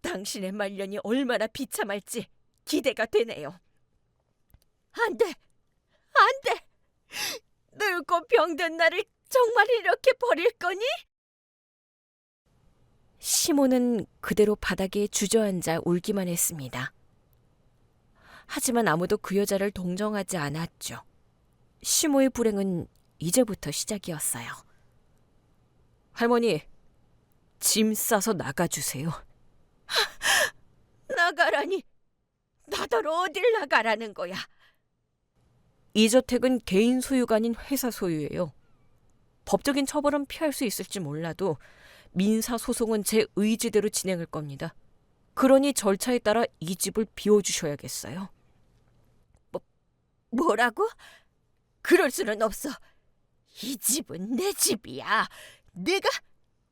당신의 말년이 얼마나 비참할지 기대가 되네요. 안 돼! 안 돼! 늙고 병든 나를 정말 이렇게 버릴 거니? 시몬은 그대로 바닥에 주저앉아 울기만 했습니다. 하지만 아무도 그 여자를 동정하지 않았죠. 시모의 불행은 이제부터 시작이었어요. 할머니, 짐 싸서 나가주세요. 나가라니? 나더러 어딜 나가라는 거야? 이 저택은 개인 소유가 아닌 회사 소유예요. 법적인 처벌은 피할 수 있을지 몰라도 민사 소송은 제 의지대로 진행할 겁니다. 그러니 절차에 따라 이 집을 비워주셔야겠어요. 뭐라고? 그럴 수는 없어. 이 집은 내 집이야. 내가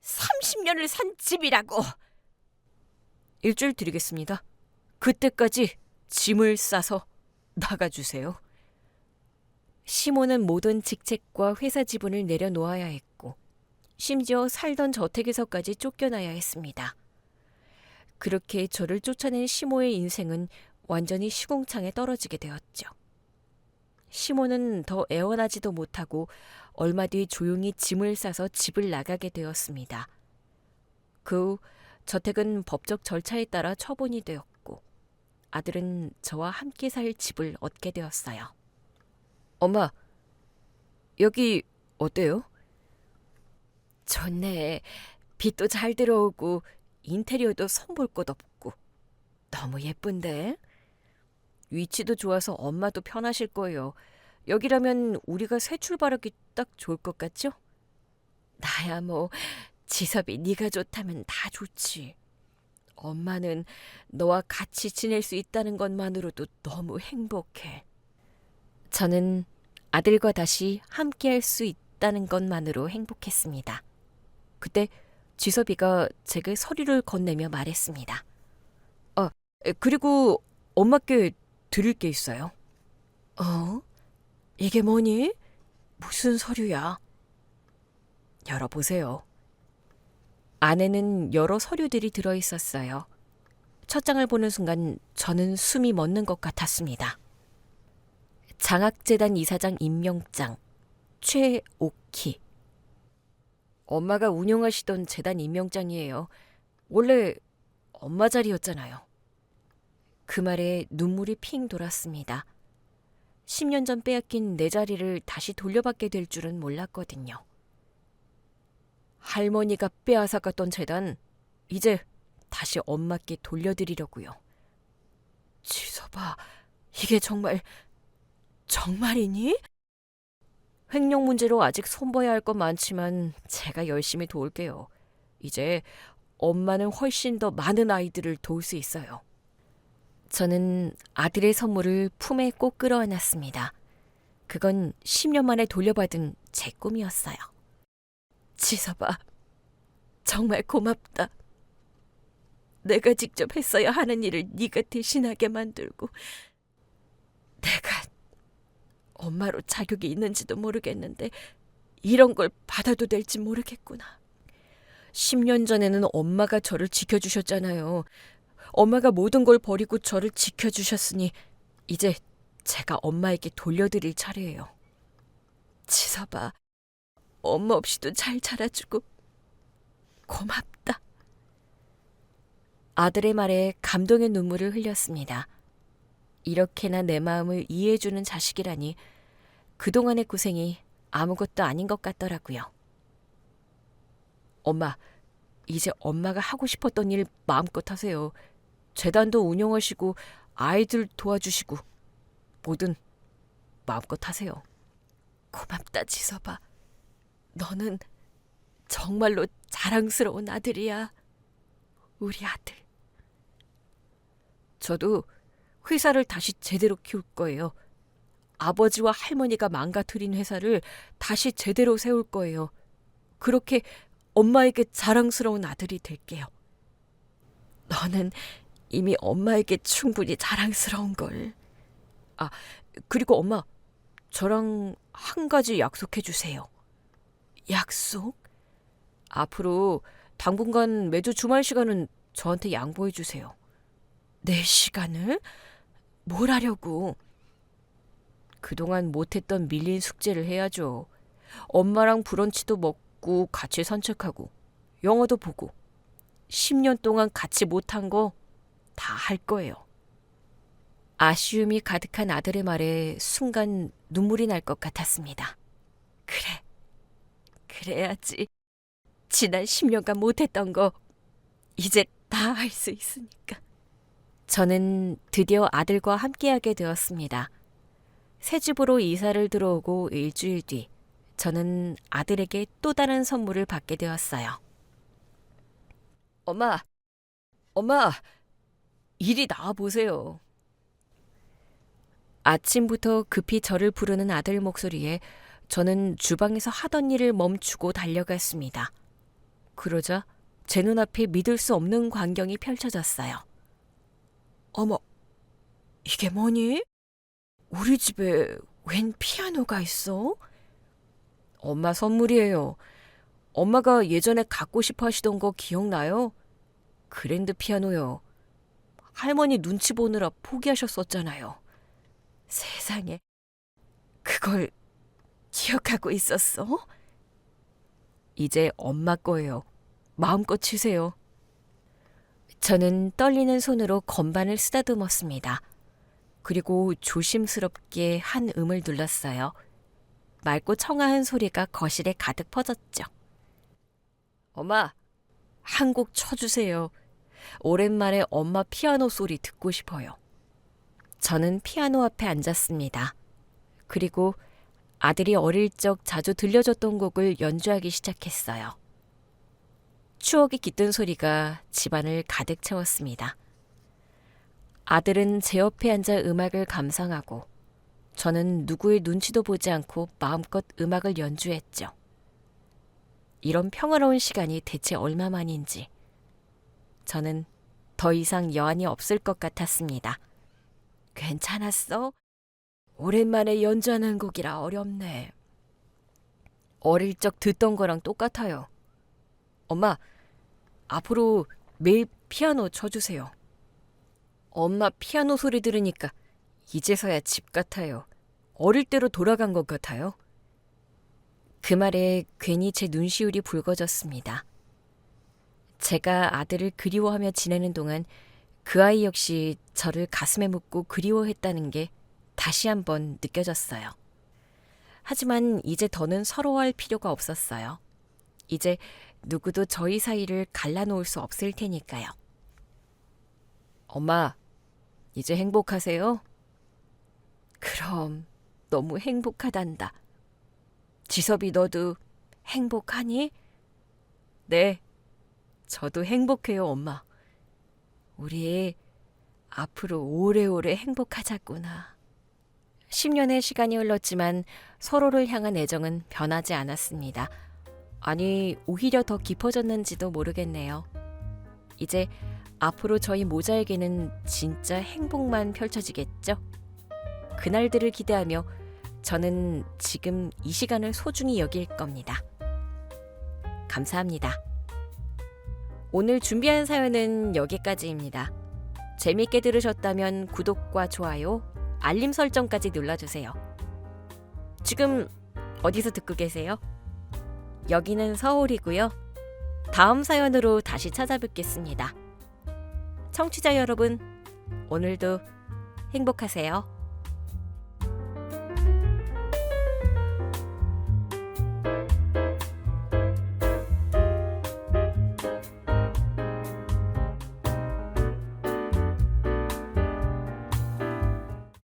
30년을 산 집이라고. 일주일 드리겠습니다. 그때까지 짐을 싸서 나가주세요. 시몬은 모든 직책과 회사 지분을 내려놓아야 했고 심지어 살던 저택에서까지 쫓겨나야 했습니다. 그렇게 저를 쫓아낸 시모의 인생은 완전히 시궁창에 떨어지게 되었죠. 시몬은 더 애원하지도 못하고 얼마 뒤 조용히 짐을 싸서 집을 나가게 되었습니다. 그 후 저택은 법적 절차에 따라 처분이 되었고 아들은 저와 함께 살 집을 얻게 되었어요. 엄마, 여기 어때요? 좋네. 빛도 잘 들어오고 인테리어도 손볼 것 없고 너무 예쁜데? 위치도 좋아서 엄마도 편하실 거예요. 여기라면 우리가 새 출발하기 딱 좋을 것 같죠? 나야 뭐 지섭이 네가 좋다면 다 좋지. 엄마는 너와 같이 지낼 수 있다는 것만으로도 너무 행복해. 저는 아들과 다시 함께할 수 있다는 것만으로 행복했습니다. 그때 지섭이가 제게 서류를 건네며 말했습니다. 그리고 엄마께 드릴 게 있어요. 이게 뭐니? 무슨 서류야? 열어보세요. 안에는 여러 서류들이 들어있었어요. 첫 장을 보는 순간 저는 숨이 멎는 것 같았습니다. 장학재단 이사장 임명장, 최옥희. 엄마가 운영하시던 재단 임명장이에요. 원래 엄마 자리였잖아요. 그 말에 눈물이 핑 돌았습니다. 10년 전 빼앗긴 내 자리를 다시 돌려받게 될 줄은 몰랐거든요. 할머니가 빼앗아갔던 재단, 이제 다시 엄마께 돌려드리려고요. 지섭아, 이게 정말이니? 횡령 문제로 아직 손봐야 할 건 많지만 제가 열심히 도울게요. 이제 엄마는 훨씬 더 많은 아이들을 도울 수 있어요. 저는 아들의 선물을 품에 꼭 끌어안았습니다. 그건 10년 만에 돌려받은 제 꿈이었어요. 지섭아, 정말 고맙다. 내가 직접 했어야 하는 일을 네가 대신하게 만들고 내가 엄마로 자격이 있는지도 모르겠는데 이런 걸 받아도 될지 모르겠구나. 10년 전에는 엄마가 저를 지켜주셨잖아요. 엄마가 모든 걸 버리고 저를 지켜주셨으니 이제 제가 엄마에게 돌려드릴 차례예요. 지섭아, 엄마 없이도 잘 자라주고 고맙다. 아들의 말에 감동의 눈물을 흘렸습니다. 이렇게나 내 마음을 이해해주는 자식이라니 그동안의 고생이 아무것도 아닌 것 같더라고요. 엄마, 이제 엄마가 하고 싶었던 일 마음껏 하세요. 재단도 운영하시고 아이들 도와주시고 뭐든 마음껏 하세요. 고맙다, 지섭아. 너는 정말로 자랑스러운 아들이야. 우리 아들. 저도 회사를 다시 제대로 키울 거예요. 아버지와 할머니가 망가뜨린 회사를 다시 제대로 세울 거예요. 그렇게 엄마에게 자랑스러운 아들이 될게요. 너는 이미 엄마에게 충분히 자랑스러운 걸. 아, 그리고 엄마, 저랑 한 가지 약속해 주세요. 약속? 앞으로 당분간 매주 주말 시간은 저한테 양보해 주세요. 내 시간을? 뭘 하려고? 그동안 못했던 밀린 숙제를 해야죠. 엄마랑 브런치도 먹고 같이 산책하고 영화도 보고 10년 동안 같이 못한 거 다 할 거예요. 아쉬움이 가득한 아들의 말에 순간 눈물이 날 것 같았습니다. 그래, 그래야지. 지난 10년간 못했던 거 이제 다 할 수 있으니까. 저는 드디어 아들과 함께하게 되었습니다. 새 집으로 이사를 들어오고 일주일 뒤 저는 아들에게 또 다른 선물을 받게 되었어요. 엄마, 이리 나와 보세요. 아침부터 급히 저를 부르는 아들 목소리에 저는 주방에서 하던 일을 멈추고 달려갔습니다. 그러자 제 눈앞에 믿을 수 없는 광경이 펼쳐졌어요. 어머, 이게 뭐니? 우리 집에 웬 피아노가 있어? 엄마 선물이에요. 엄마가 예전에 갖고 싶어 하시던 거 기억나요? 그랜드 피아노요. 할머니 눈치 보느라 포기하셨었잖아요. 세상에, 그걸 기억하고 있었어? 이제 엄마 거예요. 마음껏 치세요. 저는 떨리는 손으로 건반을 쓰다듬었습니다. 그리고 조심스럽게 한 음을 눌렀어요. 맑고 청아한 소리가 거실에 가득 퍼졌죠. 엄마, 한 곡 쳐주세요. 오랜만에 엄마 피아노 소리 듣고 싶어요. 저는 피아노 앞에 앉았습니다. 그리고 아들이 어릴 적 자주 들려줬던 곡을 연주하기 시작했어요. 추억이 깃든 소리가 집안을 가득 채웠습니다. 아들은 제 옆에 앉아 음악을 감상하고 저는 누구의 눈치도 보지 않고 마음껏 음악을 연주했죠. 이런 평화로운 시간이 대체 얼마만인지 저는 더 이상 여한이 없을 것 같았습니다. 괜찮았어? 오랜만에 연주하는 곡이라 어렵네. 어릴 적 듣던 거랑 똑같아요. 엄마, 앞으로 매일 피아노 쳐주세요. 엄마 피아노 소리 들으니까 이제서야 집 같아요. 어릴 때로 돌아간 것 같아요. 그 말에 괜히 제 눈시울이 붉어졌습니다. 제가 아들을 그리워하며 지내는 동안 그 아이 역시 저를 가슴에 묻고 그리워했다는 게 다시 한번 느껴졌어요. 하지만 이제 더는 서러워할 필요가 없었어요. 이제 누구도 저희 사이를 갈라놓을 수 없을 테니까요. 엄마, 이제 행복하세요? 그럼 너무 행복하단다. 지섭이 너도 행복하니? 네, 저도 행복해요, 엄마. 우리 앞으로 오래오래 행복하자꾸나. 10년의 시간이 흘렀지만 서로를 향한 애정은 변하지 않았습니다. 아니, 오히려 더 깊어졌는지도 모르겠네요. 이제 앞으로 저희 모자에게는 진짜 행복만 펼쳐지겠죠? 그날들을 기대하며 저는 지금 이 시간을 소중히 여길 겁니다. 감사합니다. 오늘 준비한 사연은 여기까지입니다. 재밌게 들으셨다면 구독과 좋아요, 알림 설정까지 눌러주세요. 지금 어디서 듣고 계세요? 여기는 서울이고요. 다음 사연으로 다시 찾아뵙겠습니다. 청취자 여러분, 오늘도 행복하세요.